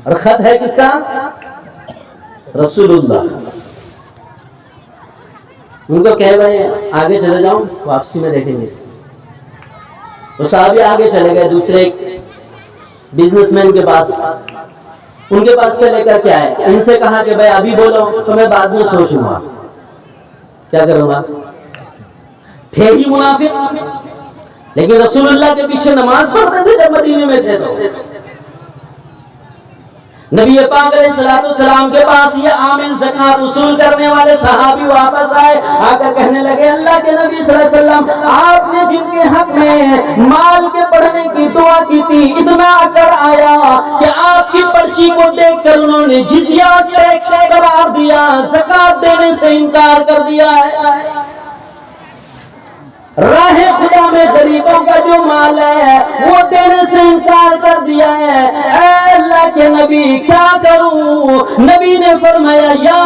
اور خط ہے کس کا؟ رسول اللہ۔ ان کو کہہ رہے ہیں آگے چلے جاؤں، واپسی میں دیکھیں گے۔ وہ صحابی آگے چلے گئے دوسرے بزنس مین کے پاس، ان کے پاس سے لے کر کے آئے، ان سے کہا کہ بھائی ابھی بولو تو میں بعد میں سوچوں گا کیا کروں گا۔ تھے ہی منافق، لیکن رسول اللہ کے پیچھے نماز پڑھتے تھے جب مدینے میں تھے تو۔ نبی پاک علیہ السلام کے پاس یہ عامل زکات وصول کرنے والے صحابی واپس آئے، آ کر کہنے لگے اللہ کے نبی صلی اللہ علیہ وسلم آپ نے جن کے حق میں مال کے بڑھنے کی دعا کی تھی اتنا اکڑ آیا کہ آپ کی پرچی کو دیکھ کر انہوں نے جزیہ ٹیکس قرار دیا، زکات دینے سے انکار کر دیا ہے۔ راہ خدا میں غریبوں کا جو مال ہے وہ دینے سے انکار کر دیا ہے، اے اللہ کے نبی کیا کروں؟ نبی نے فرمایا یا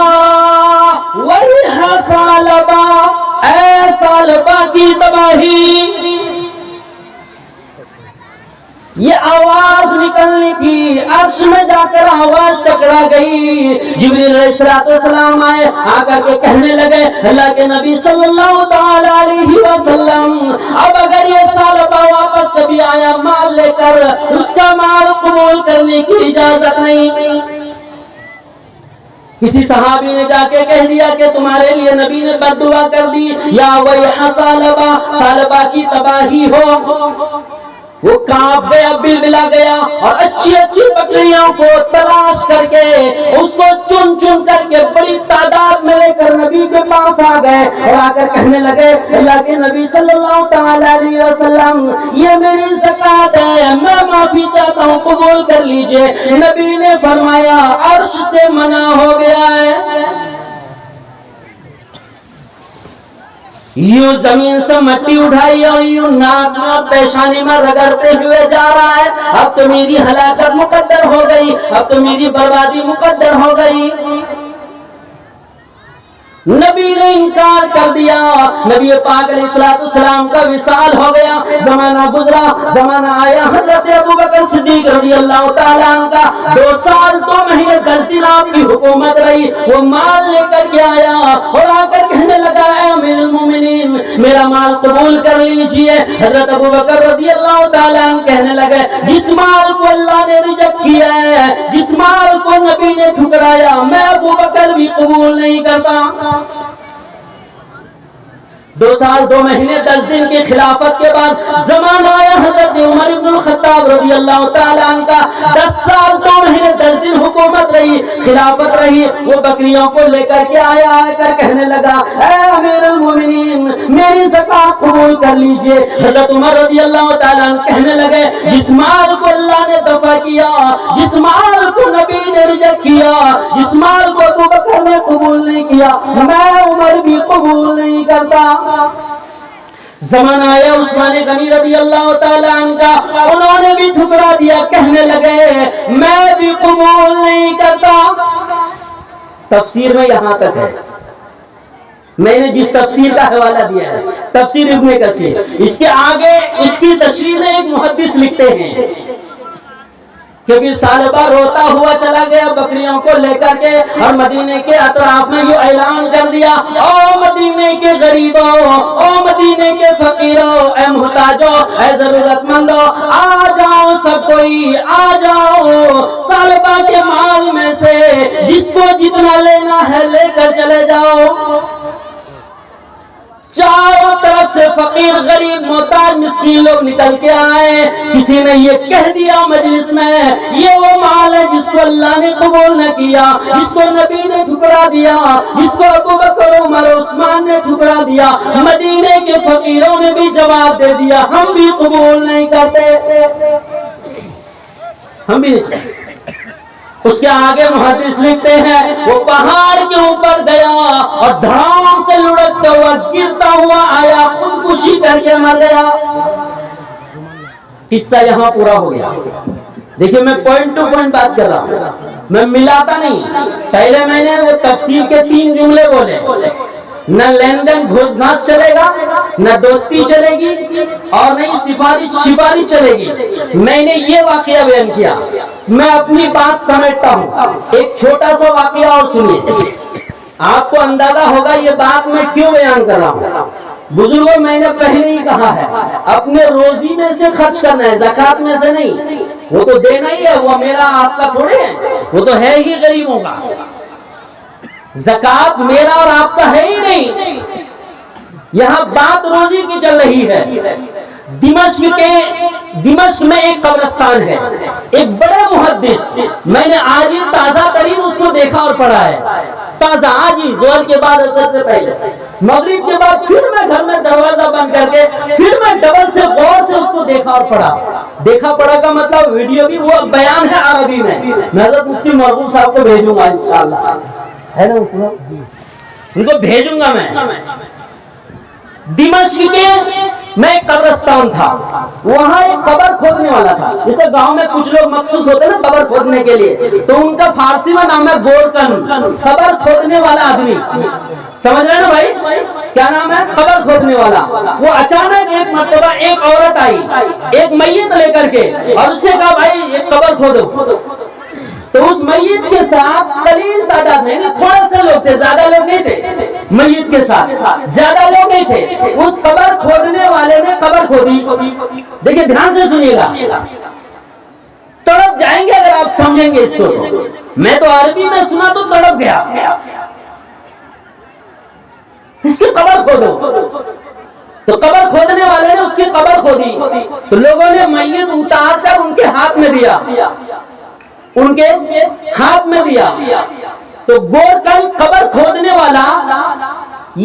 ویحا ثعلبہ، اے ثعلبہ کی تباہی۔ یہ آواز نکلنے کی عرش میں جا کر آواز ٹکرا گئی، جبریل علیہ السلام آئے، آ کر کے کہنے لگے اللہ کے نبی صلی اللہ تعالی علیہ وسلم اب اگر یہ ثعلبہ واپس کبھی آیا مال لے کر اس کا مال قبول کرنے کی اجازت نہیں۔ کسی صحابی نے جا کے کہہ دیا کہ تمہارے لیے نبی نے بد دعا کر دی، یا ویحا ثعلبہ، ثعلبہ کی تباہی ہو۔ وہ کانپ گیا, بلبلا گیا اور اچھی اچھی بکریوں کو تلاش کر کے اس کو چن چن کر کے بڑی تعداد میں لے کر نبی کے پاس آ گئے اور آ کر کہنے لگے اللہ کے نبی صلی اللہ تعالی علیہ وسلم یہ میری زکات ہے, میں معافی چاہتا ہوں, قبول کر لیجئے. نبی نے فرمایا عرش سے منع ہو گیا ہے. یوں زمین سے مٹی اٹھائی اور یوں ناک میں اور پیشانی میں رگڑتے ہوئے جا رہا ہے. اب تو میری ہلاکت مقدر ہو گئی, اب تو میری بربادی مقدر ہو گئی. نبی نے انکار کر دیا. نبی پاک علیہ السلام کا وصال ہو گیا. زمانہ گزرا, زمانہ آیا. حضرت ابوبکر صدیق رضی اللہ تعالیٰ عنہ کا 2 سال 2 مہینے 10 دن آپ کی حکومت رہی. وہ مال لے کر کے آیا اور آ کر کہنے لگا اے امیر المومنین میرا مال قبول کر لیجئے. حضرت ابوبکر رضی اللہ تعالیٰ عنہ کہنے لگے جس مال کو اللہ نے ریجیکٹ کیا ہے, جس مال کو نبی نے ٹھکرایا, میں ابوبکر بھی قبول نہیں کرتا. 2 سال 2 مہینے 10 دن کی خلافت کے بعد زمانہ آیا حضرت عمر ابن الخطاب رضی اللہ تعالیٰ عنہ کا. 10 سال 2 مہینے 10 دن حکومت رہی, خلافت رہی. وہ بکریوں کو لے کر کے آیا, آ کر کہنے لگا اے امیر المومنین میری زکات قبول کر لیجئے. حضرت عمر رضی اللہ تعالیٰ عنہ کہنے لگے جس مال کو اللہ نے دفع کیا, جس مال کو نبی نے ریجیکٹ کیا, جس مال کو ابوبکر نے قبول نہیں کیا, میں عمر بھی قبول نہیں کرتا. زمانہ آیا عثمان غنی رضی اللہ تعالیٰ عنہ کا, انہوں نے بھی ٹھکرا دیا, کہنے لگے میں بھی قبول نہیں کرتا. تفسیر میں یہاں تک ہے. میں نے جس تفسیر کا حوالہ دیا ہے تفسیر ابن کثیر, اس کے آگے اس کی تشریح میں ایک محدث لکھتے ہیں کیونکہ سال بھر روتا ہوا چلا گیا بکریوں کو لے کر کے اور مدینے کے اطراف میں یہ اعلان کر دیا او مدینے کے غریبوں, او مدینے کے فقیروں, اے محتاجوں, اے ضرورت مندوں, آ جاؤ سب کوئی آ جاؤ, سال بھر کے مال میں سے جس کو جتنا لینا ہے لے کر چلے جاؤ. چاروں طرف سے فقیر غریب محتاج مسکین لوگ نکل کے آئے. کسی نے یہ کہہ دیا مجلس میں یہ وہ مال ہے جس کو اللہ نے قبول نہ کیا, جس کو نبی نے ٹھکرا دیا, جس کو ابوبکر عمر عثمان نے ٹھکرا دیا. مدینے کے فقیروں نے بھی جواب دے دیا ہم بھی قبول نہیں کرتے, ہم بھی نہیں کرتے. اس کے آگے محدث لکھتے ہیں وہ پہاڑ کے اوپر گیا اور دھڑام سے لڑکتا ہوا گرتا ہوا آیا, خودکشی کر کے مر گیا. قصہ یہاں پورا ہو گیا. دیکھیے میں پوائنٹ ٹو پوائنٹ بات کر رہا ہوں, میں ملاتا نہیں. پہلے میں نے وہ تفسیر کے 3 جملے بولے, نہ لین دین گھوس گھاس چلے گا, نہ دوستی چلے گی, اور نہ ہی سفارش چلے گی. میں نے یہ واقعہ بیان کیا. میں اپنی بات سمیٹتا ہوں. ایک چھوٹا سا واقعہ اور سنیے, آپ کو اندازہ ہوگا یہ بات میں کیوں بیان کر رہا ہوں. بزرگوں میں نے پہلے ہی کہا ہے اپنے روزی میں سے خرچ کرنا ہے, زکات میں سے نہیں. وہ تو دینا ہی ہے, وہ میرا آپ کا تھوڑے ہے, وہ تو ہے ہی غریبوں کا. زکات میرا اور آپ کا ہے ہی نہیں. یہاں بات روزی کی چل رہی ہے. دمشق میں ایک قبرستان ہے, ایک بڑے محدث, میں نے آج ہی تازہ ترین اس کو دیکھا اور پڑھا ہے. تازہ آج ہی زہر کے بعد اثر سے پہلے مغرب کے بعد پھر میں گھر میں دروازہ بند کر کے پھر میں ڈبل سے غور سے اس کو دیکھا اور پڑھا. دیکھا پڑھا کا مطلب ویڈیو بھی وہ بیان ہے عربی میں. میں حضرت مفتی محبوب صاحب کو بھیجوں گا انشاءاللہ, ہے نا, ان کو بھیجوں گا میں. دمشق کے میں ایک قبرستان تھا, وہاں ایک قبر کھودنے والا تھا. جیسے گاؤں میں کچھ لوگ مخصوص ہوتے ہیں نا قبر کھودنے کے لیے, تو ان کا فارسی میں نام ہے گورکن, قبر کھودنے والا آدمی. سمجھ رہے نا بھائی کیا نام ہے, قبر کھودنے والا. وہ اچانک ایک مرتبہ ایک عورت آئی ایک میت لے کر کے اور اس سے کہا بھائی ایک قبر کھودو. تو اس میت کے ساتھ قلیل تعداد میں, تھوڑے سے لوگ تھے, زیادہ لوگ نہیں تھے. میت کے ساتھ زیادہ لوگ نہیں تھے. اس قبر کھودنے والے نے قبر کھودی. دیکھیں دھیان سے سنیے گا, تڑپ جائیں گے اگر آپ سمجھیں گے اس کو. میں تو عربی میں سنا تو تڑپ گیا. اس کی قبر کھودو. تو قبر کھودنے والے نے اس کی قبر کھودی، تو لوگوں نے میت اتار کر ان کے ہاتھ میں دیا، ان کے ہاتھ میں دیا، تو گور کن قبر کھودنے والا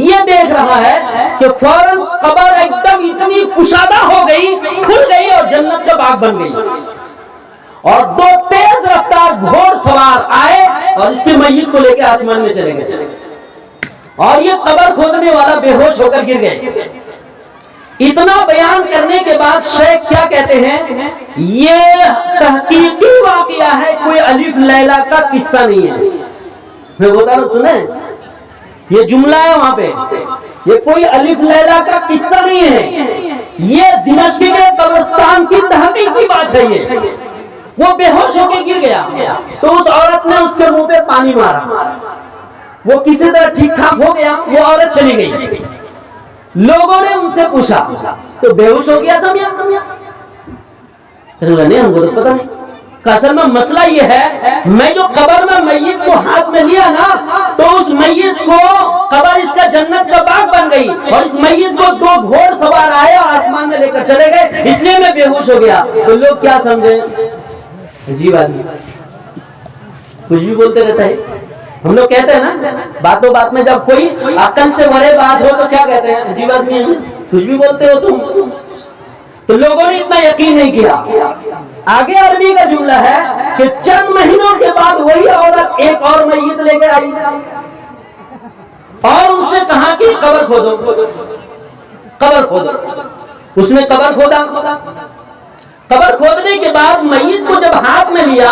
یہ دیکھ رہا ہے کہ فوراً قبر ایک دم اتنی کشادہ ہو گئی، کھل گئی اور جنت کا باغ بن گئی، اور دو تیز رفتار گھوڑ سوار آئے اور اس کے میت کو لے کے آسمان میں چلے گئے، اور یہ قبر کھودنے والا بے ہوش ہو کر گر گئے۔ اتنا بیان کرنے کے بعد شیخ کیا کہتے ہیں، یہ تحقیقی واقعہ ہے، کوئی الف لیلا کا قصہ نہیں ہے۔ میں بتا رہا ہوں، سنیں، یہ جملہ ہے وہاں پہ، یہ کوئی الف لیلا کا قصہ نہیں ہے، یہ دمشق کے قبرستان کی تحقیقی بات ہے۔ یہ وہ بے ہوش ہو کے گر گیا، تو اس عورت نے اس کے منہ پہ پانی مارا، وہ کسی طرح ٹھیک ٹھاک ہو گیا، وہ عورت چلی گئی۔ لوگوں نے ان سے پوچھا تو بے ہوش ہو گیا تھا میاں؟ نہیں، ہم کو تو پتہ نہیں۔ اصل میں مسئلہ یہ ہے، میں جو قبر میں میت کو ہاتھ میں لیا نا، تو اس میت کو قبر اس کا جنت کا باغ بن گئی، اور اس میت کو دو گھوڑ سوار آئے اور آسمان میں لے کر چلے گئے، اس لیے میں بے ہوش ہو گیا۔ تو لوگ کیا سمجھے؟ عجیب آدمی، کچھ بھی بولتے رہتا ہے۔ ہم لوگ کہتے ہیں نا باتوں بات میں، جب کوئی عقل سے بڑے بات ہو تو کیا کہتے ہیں؟ عجیب آدمی ہے، کچھ بھی بولتے ہو تم۔ تو لوگوں نے اتنا یقین نہیں کیا۔ آگے عربی کا جملہ ہے کہ چند مہینوں کے بعد وہی عورت ایک اور میت لے کے آئی اور ان سے کہا کہ قبر کھودو، قبر کھودو۔ اس نے قبر کھودا، قبر کھودنے کے بعد میت کو جب ہاتھ میں لیا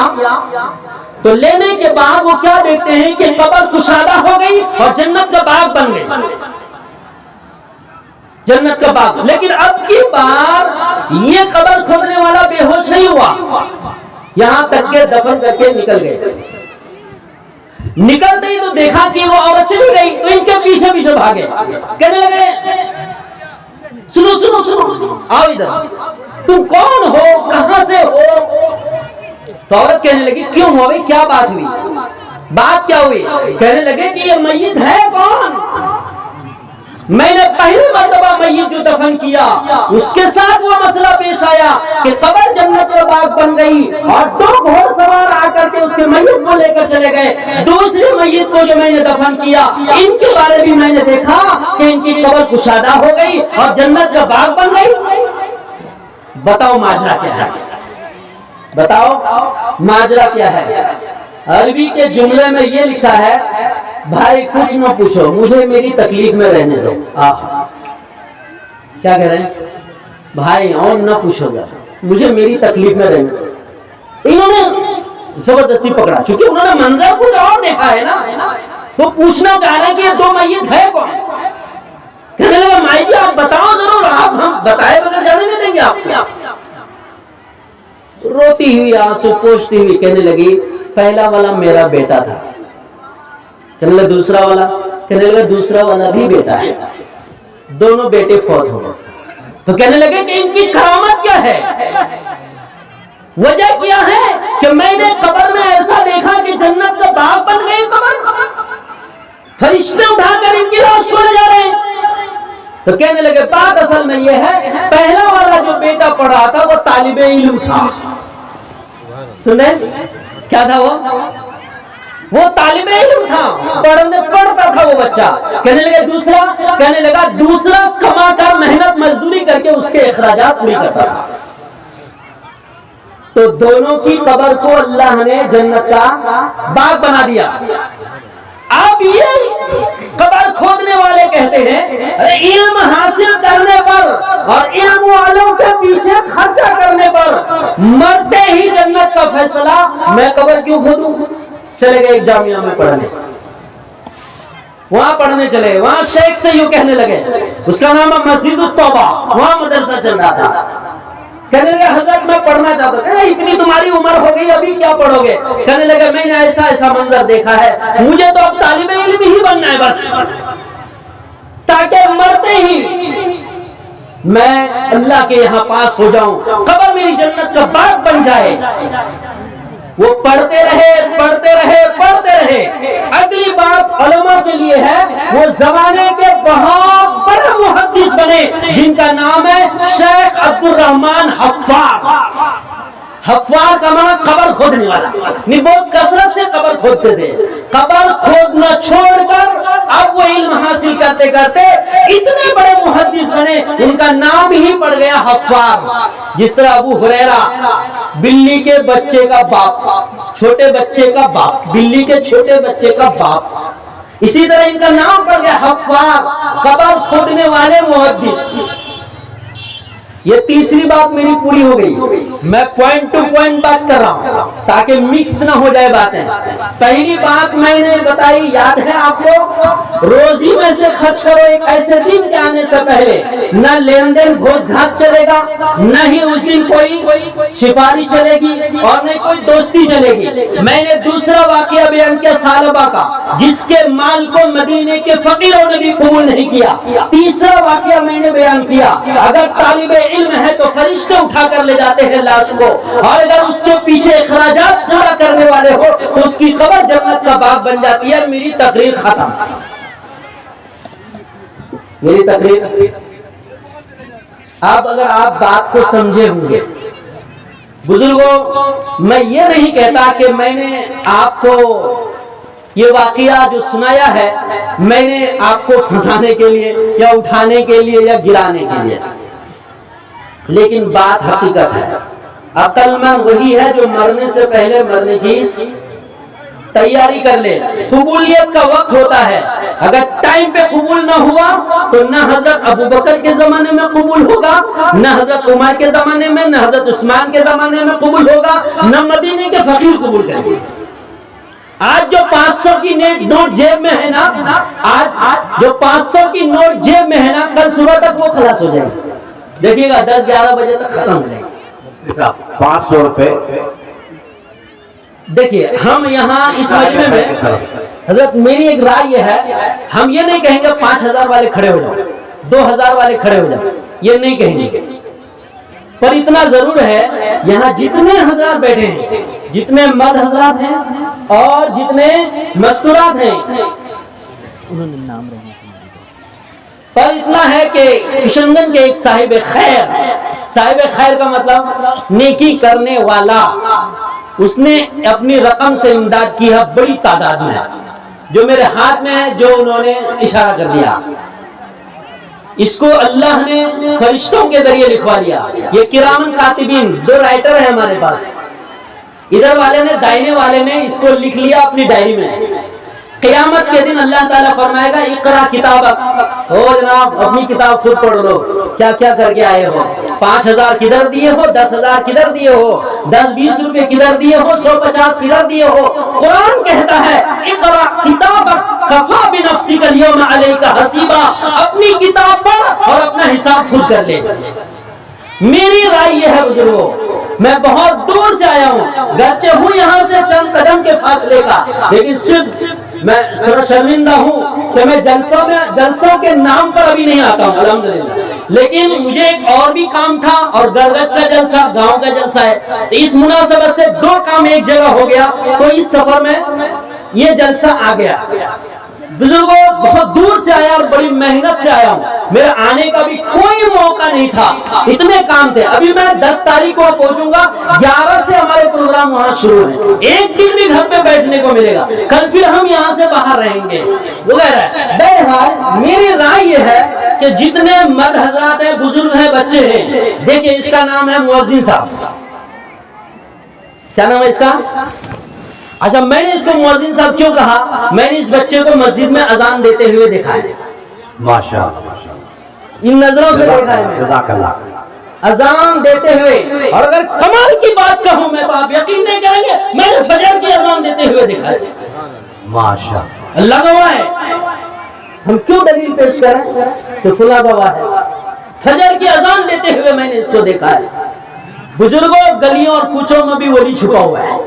تو لینے کے بعد وہ کیا دیکھتے ہیں کہ قبر کشادہ ہو گئی اور جنت کا باغ بن گئی، جنت کا باغ۔ لیکن اب کی بار یہ قبر کھودنے والا بے ہوش نہیں ہوا، یہاں تک کہ دفن کر کے نکل گئے۔ نکلتے ہی تو دیکھا کہ وہ عورت چلی گئی، تو ان کے پیچھے پیچھے بھاگے، کہنے لگے سنو سنو سنو، آؤ ادھر، تم کون ہو، کہاں سے ہو؟ تو عورت کہنے لگی کیوں ہو بھائی، کیا بات ہوئی، بات کیا ہوئی؟ کہنے لگے کہ یہ میت ہے کون؟ میں نے پہلی مرتبہ میت جو دفن کیا اس کے ساتھ وہ مسئلہ پیش آیا کہ قبر جنت کا باغ بن گئی اور دو گھوڑ سوار آ کر کے اس کے میت کو لے کر چلے گئے۔ دوسری میت کو جو میں نے دفن کیا ان کے بارے بھی میں نے دیکھا کہ ان کی قبر کشادہ ہو گئی اور جنت کا باغ بن گئی۔ بتاؤ ماجرا کیا ہے، بتاؤ ماجرا کیا ہے؟ عربی کے جملے میں یہ لکھا ہے، بھائی کچھ نہ پوچھو، مجھے میری تکلیف میں رہنے دو۔ کیا کہہ رہے ہیں بھائی؟ اور نہ پوچھو گا، مجھے میری تکلیف میں رہنے دو۔ انہوں نے زبردستی پکڑا، چونکہ انہوں نے منظر کچھ اور دیکھا ہے نا، تو پوچھنا چاہ رہے ہیں کہ یہ دو میت ہے کون؟ کہنے لگا مائی جی آپ بتاؤ ضرور، آپ ہم بتائے بغیر جانے نہیں دیں گے آپ۔ روتی ہوئی آنسو پوچھتی ہوئی کہنے لگی پہلا والا میرا بیٹا تھا۔ کہنے لگا دوسرا والا؟ کہنے لگا دوسرا والا بھی بیٹا ہے، دونوں بیٹے فوت ہو گئے۔ تو کہنے لگے کہ ان کی کرامت کیا ہے، وجہ کیا ہے کہ میں نے قبر میں ایسا دیکھا کہ جنت کا باغ بن گئی قبر، فرشتے اٹھا کر ان کی لاش کو لے جا رہے ہیں۔ تو کہنے لگے بات اصل میں یہ ہے، پہلا والا جو بیٹا پڑھا تھا وہ طالب علم تھا۔ سنیں کیا تھا وہ طالب علم تھا، پڑھتا تھا وہ بچہ۔ کہنے لگے دوسرا؟ کہنے لگا دوسرا کما کر محنت مزدوری کر کے اس کے اخراجات پوری کرتا تھا۔ تو دونوں کی قبر کو اللہ نے جنت کا باغ بنا دیا۔ اب یہ قبر کھودنے والے کہتے ہیں علم حاصل کرنے پر اور علم والوں کے پیچھے خرچہ کرنے پر مرتے ہی جنت کا فیصلہ، میں قبر کیوں کھودوں؟ چلے گئے ایک جامعہ میں پڑھنے، وہاں پڑھنے چلے، وہاں شیخ سے یوں کہنے لگے، اس کا نام ہے مسجد التوبہ، وہاں مدرسہ چل رہا تھا۔ کہنے لگے حضرت میں پڑھنا چاہتا ہوں۔ اتنی تمہاری عمر ہو گئی ابھی کیا پڑھو گے؟ کہنے لگے میں نے ایسا ایسا منظر دیکھا ہے، مجھے تو اب طالب علم ہی بننا ہے بس، تاکہ مرتے ہی میں اللہ کے یہاں پاس ہو جاؤں، قبر میری جنت کا باغ بن جائے۔ وہ پڑھتے رہے پڑھتے رہے پڑھتے رہے۔ اگلی بات علماء کے لیے ہے، وہ زمانے کے بہت بڑے محدث بنے بنے جن کا نام ہے شیخ عبد الرحمان حفار۔ حفار کا معنی قبر کھودنے والا، نہیں بہت کثرت سے قبر کھودتے تھے، قبر کھودنا چھوڑ کر اب وہ علم حاصل کرتے کرتے اتنے بڑے محدث بنے، ان کا نام ہی پڑ گیا حفار۔ جس طرح ابو ہریرہ بلی کے بچے کا باپ، چھوٹے بچے کا باپ، بلی کے چھوٹے بچے کا باپ، اسی طرح ان کا نام پڑ گیا حفار، قبر کھودنے والے محدث۔ یہ تیسری بات میری پوری ہو گئی، میں پوائنٹ ٹو پوائنٹ بات کر رہا ہوں تاکہ مکس نہ ہو جائے باتیں۔ پہلی بات میں نے بتائی، یاد ہے آپ کو، روزی میں سے خرچ کرو ایک ایسے دن کے آنے سے پہلے نہ لین دین گھوس گھاٹ چلے گا، نہ ہی اس دن کوئی سفاری چلے گی اور نہ کوئی دوستی چلے گی۔ میں نے دوسرا واقعہ بیان کیا ثعلبہ کا، جس کے مال کو مدینے کے فقیروں نے بھی قبول نہیں کیا۔ تیسرا واقعہ میں نے بیان کیا، اگر طالب علم ہے تو فرشتے اٹھا کر لے جاتے ہیں لاش کو، اور اگر اس کے پیچھے اخراجات پورا کرنے والے ہو تو اس کی قبر جنت کا باغ بن جاتی ہے۔ میری تقریر ختم، میری تقریر۔ اب اگر آپ بات کو سمجھے ہوں گے بزرگوں، میں یہ نہیں کہتا کہ میں نے آپ کو یہ واقعہ جو سنایا ہے میں نے آپ کو پھنسانے کے لیے یا اٹھانے کے لیے یا گرانے کے لیے، لیکن بات حقیقت ہے۔ عقل مند وہی ہے جو مرنے سے پہلے مرنے کی تیاری کر لے۔ قبولیت کا وقت ہوتا ہے، اگر ٹائم پہ قبول نہ ہوا تو نہ حضرت ابو بکر کے زمانے میں قبول ہوگا، نہ حضرت عمر کے زمانے میں، نہ حضرت عثمان کے زمانے میں قبول ہوگا، نہ مدینے کے فقیر قبول کریں گے۔ آج جو 500 کی نوٹ جیب میں ہے نا، آج جو 500 کی نوٹ جیب میں ہے نا، کل صبح تک وہ خلاص ہو جائے گی۔ دیکھیے گا 10-11 بجے تک ختم ہو جائے گا 500 روپے۔ دیکھیے ہم یہاں اس مجمع میں حضرت میری ایک رائے یہ ہے، ہم یہ نہیں کہیں گے 5000 والے کھڑے ہو جاؤ، 2000 والے کھڑے ہو جاؤ، یہ نہیں کہیں گے، پر اتنا ضرور ہے یہاں جتنے حضرات بیٹھے ہیں، جتنے مرد حضرات ہیں اور جتنے مستورات ہیں، انہوں نے نام رہے، پر اتنا ہے کہ کشن گنج کے ایک صاحب خیر کا مطلب نیکی کرنے والا، اس نے اپنی رقم سے امداد کی ہے بڑی تعداد میں، جو میرے ہاتھ میں ہے، جو انہوں نے اشارہ کر دیا، اس کو اللہ نے فرشتوں کے ذریعے لکھوا لیا۔ یہ کرامن کاتبین 2 رائٹر ہیں ہمارے پاس، ادھر والے نے دائنے والے نے اس کو لکھ لیا اپنی ڈائری میں۔ قیامت کے دن اللہ تعالیٰ فرمائے گا اقرا کتابک، ہو جناب اپنی کتاب خود پڑھ لو، کیا کیا کر کے آئے ہو، 5000 کدھر دیے ہو، 10,000 کدھر دیے ہو، 10-20 روپے کدھر دیے ہو، 150 کدھر دیے ہو۔ قرآن کہتا ہے اقرا کتابک کفا بنفسک اليوم علیک حسیبا، اپنی کتاب پڑھ اور اپنا حساب خود کر لے۔ میری رائے یہ ہے بزرگوں، میں بہت دور سے آیا ہوں، گرچہ ہوں یہاں سے چند قدم کے فاصلے کا، لیکن صرف میں تھوڑا شرمندہ ہوں کہ میں جلسوں کے نام پر ابھی نہیں آتا ہوں الحمدللہ، لیکن مجھے ایک اور بھی کام تھا، اور گرگج کا جلسہ گاؤں کا جلسہ ہے، تو اس مناسبت سے 2 کام ایک جگہ ہو گیا، تو اس سفر میں یہ جلسہ آ گیا۔ بزرگوں بہت دور سے آیا اور بڑی محنت سے آیا ہوں، میرے آنے کا بھی کوئی موقع نہیں تھا، اتنے کام تھے۔ ابھی میں 10 تاریخ کو پہنچوں گا، 11 سے ہمارے پروگرام وہاں شروع ہیں، ایک دن بھی گھر پہ بیٹھنے کو ملے گا، کل پھر ہم یہاں سے باہر رہیں گے وغیرہ۔ بہرحال میری رائے یہ ہے کہ جتنے مرد حضرات ہیں، بزرگ ہیں، بچے ہیں، دیکھیں اس کا نام ہے مؤذن صاحب، کیا نام ہے اس کا؟ اچھا میں نے اس کو مؤذن صاحب کیوں کہا؟ میں نے اس بچے کو مسجد میں اذان دیتے ہوئے دیکھا ہے، ماشاءاللہ، ان نظروں سے دیکھا ہے میں، جزاک اللہ، اذان دیتے ہوئے۔ اور اگر کمال کی بات کہوں میں تو آپ یقین نہیں کریں گے، میں نے فجر کی اذان دیتے ہوئے دیکھا ہے، ماشاءاللہ، اللہ گواہ ہے۔ ہم کیوں دلیل پیش کریں کہ فلاں گواہ ہے؟ فجر کی اذان دیتے ہوئے میں نے اس کو دیکھا ہے۔ بزرگوں گلیوں اور کوچوں میں بھی ولی چھپا ہوا ہے،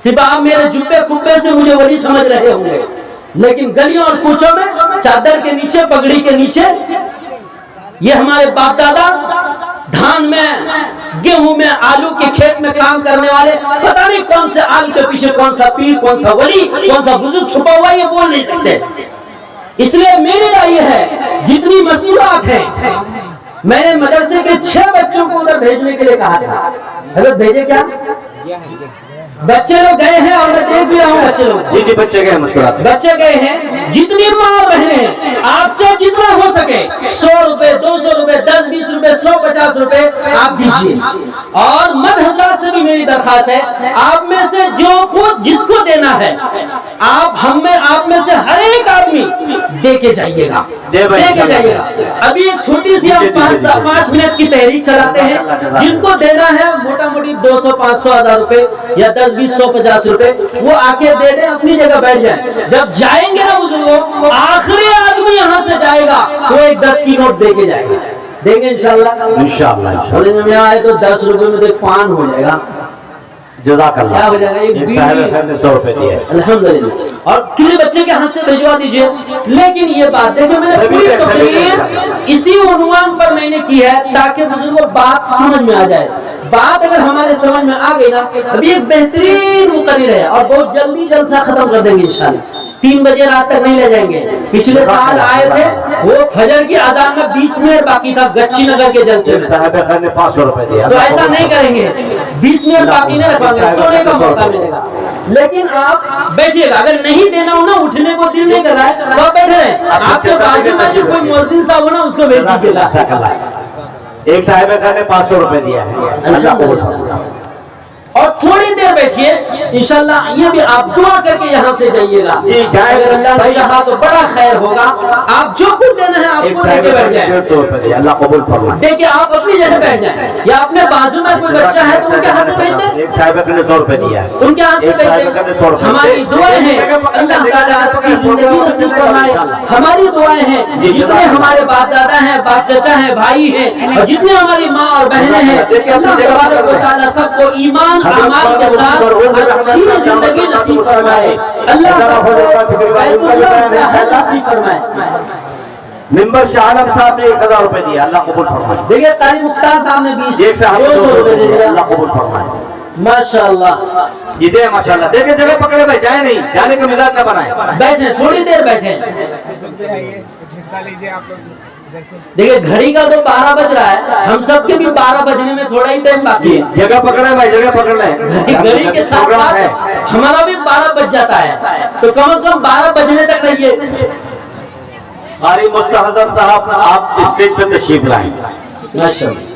صبح میرے جبے کبے سے مجھے ولی سمجھ رہے ہوں گے، لیکن گلیوں اور کوچوں میں چادر کے نیچے، پگڑی کے نیچے، یہ ہمارے باپ دادا دھان میں، گیہوں میں، آلو کے کھیت میں کام کرنے والے، پتہ نہیں کون سے آل کے پیچھے کون سا پیر، کون سا ولی، کون سا بزرگ چھپا ہوا ہے، یہ بول نہیں سکتے۔ اس لیے میری رائے ہے جتنی مستورات ہیں، میں نے مدرسے کے 6 بچوں کو ادھر بھیجنے کے لیے کہا تھا، حضرت بھیجے کیا؟ بچے لوگ گئے ہیں اور میں دیکھ بھی رہا ہوں بچے لوگ، جی بچے گئے مشکلات، بچے گئے ہیں۔ جتنی ماں بہنیں ہیں آپ سے جتنا ہو سکے 100 روپے 200 روپے 10 20 روپے 100 50 روپے آپ دیجیے، اور مرد حضرات سے بھی میری درخواست ہے آپ میں سے جو کچھ جس کو دینا ہے آپ میں سے ہر ایک آدمی دے کے جائیے گا، دے کے جائیے گا۔ ابھی ایک چھوٹی سی ہم 5 منٹ کی تحریک چلاتے ہیں، جن کو دینا ہے موٹا موٹی 200 500 1000 روپے یا 10 20 100 50 روپے وہ آ کے دے دیں، اپنی جگہ بیٹھ جائیں۔ جب جائیں گے نا بزرگوں، آخری آدمی یہاں سے جائے گا وہ ایک 10 کی نوٹ دے کے جائے گا، دیں گے انشاءاللہ۔ بولے میں آئے تو 10 روپے میں تو پان ہو جائے گا، جزاک اللہ، کیا ہو جائے گا؟ ایک صاحب نے 100 روپے دیے الحمدللہ، اور کسی بچے کے ہاتھ سے بھجوا دیجئے۔ لیکن یہ بات دیکھیں میں نے پوری تقریر اسی عنوان پر میں نے کی ہے تاکہ بزرگوں بات سمجھ میں آ جائے۔ بات اگر ہمارے سمجھ میں آ گئی نا، ابھی ایک بہترین مقرر ہے اور بہت جلدی جلسہ ختم کر دیں گے انشاءاللہ، 3 بجے رات تک نہیں لے جائیں گے۔ پچھلے سال آئے تھے وہ فجر کی اذان میں 20 منٹ باقی تھا گچی نگر کے جلسے میں، صاحب خیر نے 500 روپے دیا، تو ایسا نہیں کریں گے، 20 منٹ باقی نہیں رکھیں گے، سونے کا موقع ملے گا۔ لیکن آپ بیٹھیے گا، اگر نہیں دینا ہو نا، اٹھنے کو دل نہیں کر رہا ہے تو آپ بیٹھے رہیں، آپ کے بازو میں جو کوئی مؤذن صاحب ہو نا اس کو بھیج دیجیے گا۔ ایک صاحب خیر نے 500 روپے دیا ہے، اللہ قبول فرمائے۔ اور تھوڑی دیر بیٹھیے انشاءاللہ، یہ بھی آپ دعا کر کے یہاں سے جائیے گا، اگر اللہ نے چاہا تو بڑا خیر ہوگا۔ آپ جو کچھ دینا ہے آپ کو دے کے بیٹھ جائیں، 150 روپے دیا، اللہ قبول فرمائے۔ دے کے آپ اپنی جگہ بیٹھ جائیں، یا اپنے بازو میں کوئی بچہ ہے تو ان کے ہاتھ سے بھیج دیں، ایک صاحب نے 100 روپے دیا ہے، ان کے ہاتھ سے بھیج دیں۔ ہماری دعائیں ہیں اللہ تعالیٰ اچھی زندگی نصیب فرمائے، ہماری دعائیں ہیں جتنے ہمارے باپ دادا ہیں، باپ چچا ہیں، بھائی ہیں، اور جتنے ہماری ماں اور بہنیں ہیں، اللہ تبارک و تعالیٰ سب کو ایمان اعمال کے ساتھ اچھی زندگی نصیب فرمائے، اللہ سب کو بیت اللہ میں حج نصیب فرمائے۔ ممبر شاہ عالم صاحب نے 1000 روپے دیا، اللہ قبول فرمائے۔ دیکھیے قاری مختار صاحب نے 1 صاحب نے 200 روپے دے دیا، اللہ قبول فرمائے۔ ماشاءاللہ جی دے ماشاءاللہ، دیکھیں جگہ پکڑے بھائی، جائیں نہیں، جانے کا مزاج نہ بنائیں، بیٹھیں تھوڑی دیر بیٹھیں۔ حصہ لیجیے آپ لوگ۔ دیکھیں گھڑی کا تو 12 بج رہا ہے، ہم سب کے بھی 12 بجنے میں تھوڑا ہی ٹائم باقی ہے، جگہ پکڑے بھائی، جگہ پکڑ لیں، گھڑی کے ساتھ ساتھ ہمارا بھی 12 بج جاتا ہے، تو کم از کم 12 بجنے تک رہیے۔ قاری مستحضر صاحب آپ اسٹیج پہ تشریف لائیں۔ ماشاءاللہ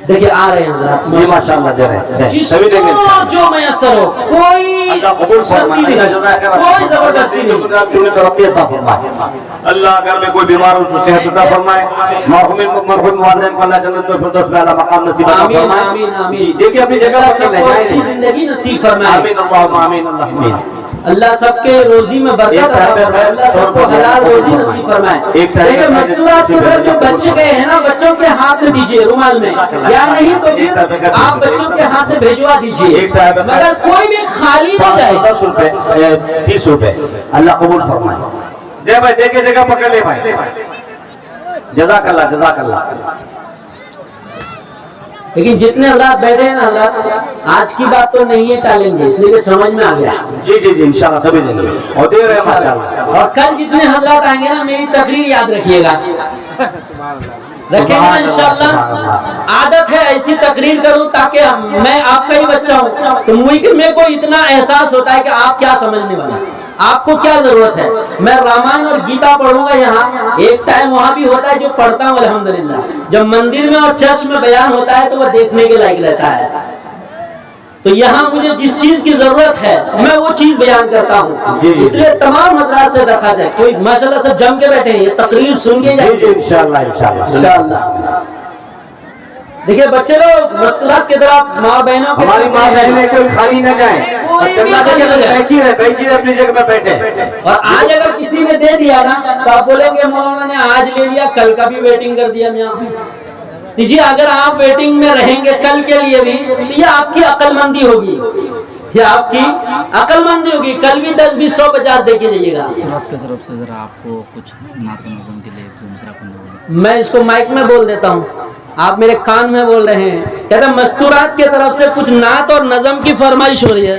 دیکھیے آ رہے ہیں حضرات، جی ماشاءاللہ دے رہے ہیں، جس سبھی دیں گے کو جو میسر ہو، کوئی اللہ قبول فرمائے، سختی نہیں، کوئی زبردستی نہیں۔ ترقی عطا فرمائے، اللہ گھر میں کوئی بیمار ہو تو صحت عطا فرمائے، مرحوم والدین کو اللہ جنت الفردوس میں اعلیٰ مقام نصیب عطا آمین فرمائے۔ آمین آمین، دیکھیے اپنی جگہ پر سب کو اچھی زندگی نصیب فرمائے، آمین اللہم آمین اللہم آمین۔ اللہ سب کے روزی میں برکت عطا فرمائے، اللہ سب کو حلال روزی نصیب فرمائے۔ دیکھیں مستورات کی طرف جو بچے گئے ہیں نا، بچوں کے ہاتھ میں دیجیے رومال میں، یا نہیں تو پھر آپ بچوں کے ہاتھ سے بھیجوا دیجیے، مگر کوئی بھی خالی نہ جائے۔ 10 روپے 30 روپے، اللہ قبول فرمائے۔ دے بھائی، دیکھے جگہ پکڑ لے بھائی، جزاک اللہ جزاک اللہ۔ لیکن جتنے حضرات بیٹھے ہیں نا حضرات، آج کی بات تو نہیں ہے ٹالیں گے، اس لیے سمجھ میں آ گیا۔ جی جی جی انشاءاللہ سبھی دیں گے، اور دے رہے ہیں ماشاءاللہ۔ اور کل جتنے حضرات آئیں گے نا، میری تقریر یاد رکھیے گا، رکھیں گے نا انشاءاللہ۔ عادت ہے ایسی تقریر کروں تاکہ میں آپ کا ہی بچہ ہوں، تو مجھ کو اتنا احساس ہوتا ہے کہ آپ کیا سمجھنے والا، آپ کو کیا ضرورت ہے۔ میں رامائن اور گیتا پڑھوں گا یہاں، ایک ٹائم وہاں بھی ہوتا ہے جو پڑھتا ہوں الحمدللہ، جب مندر میں اور چرچ میں بیان ہوتا ہے تو وہ دیکھنے کے لائق رہتا ہے، تو یہاں مجھے جس چیز کی ضرورت ہے میں وہ چیز بیان کرتا ہوں۔ اس لیے تمام حضرات سے درخواست ہے، کوئی ماشاءاللہ سب جم کے بیٹھے ہیں، یہ تقریر سن کے جائیں جی جی انشاءاللہ انشاءاللہ انشاءاللہ۔ دیکھیے بچے لوگ مستورات کی طرف ماں بہنوں کے ہماری ماں بہنیں کوئی خالی نہ جائیں، کوئی بھی خالی نہ جائے، بیٹھی ہے اپنی جگہ میں بیٹھے۔ اور آج اگر کسی نے دے دیا نا تو آپ بولیں گے مولانا نے آج لے لیا کل کا بھی ویٹنگ کر دیا میاں۔ جی اگر آپ ویٹنگ میں رہیں گے کل کے لیے بھی تو یہ آپ کی عقل مندی ہوگی، یہ آپ کی عقل مندی ہوگی، کل بھی 10 20 100 50 دے کے جائیے گا۔ کی طرف سے ذرا آپ کو کچھ نعت و نظم کے لیے دوسرا میں اس کو مائک میں بول دیتا ہوں، آپ میرے کان میں بول رہے ہیں، کہتا ہے مستورات کی طرف سے کچھ نعت اور نظم کی فرمائش ہو رہی ہے،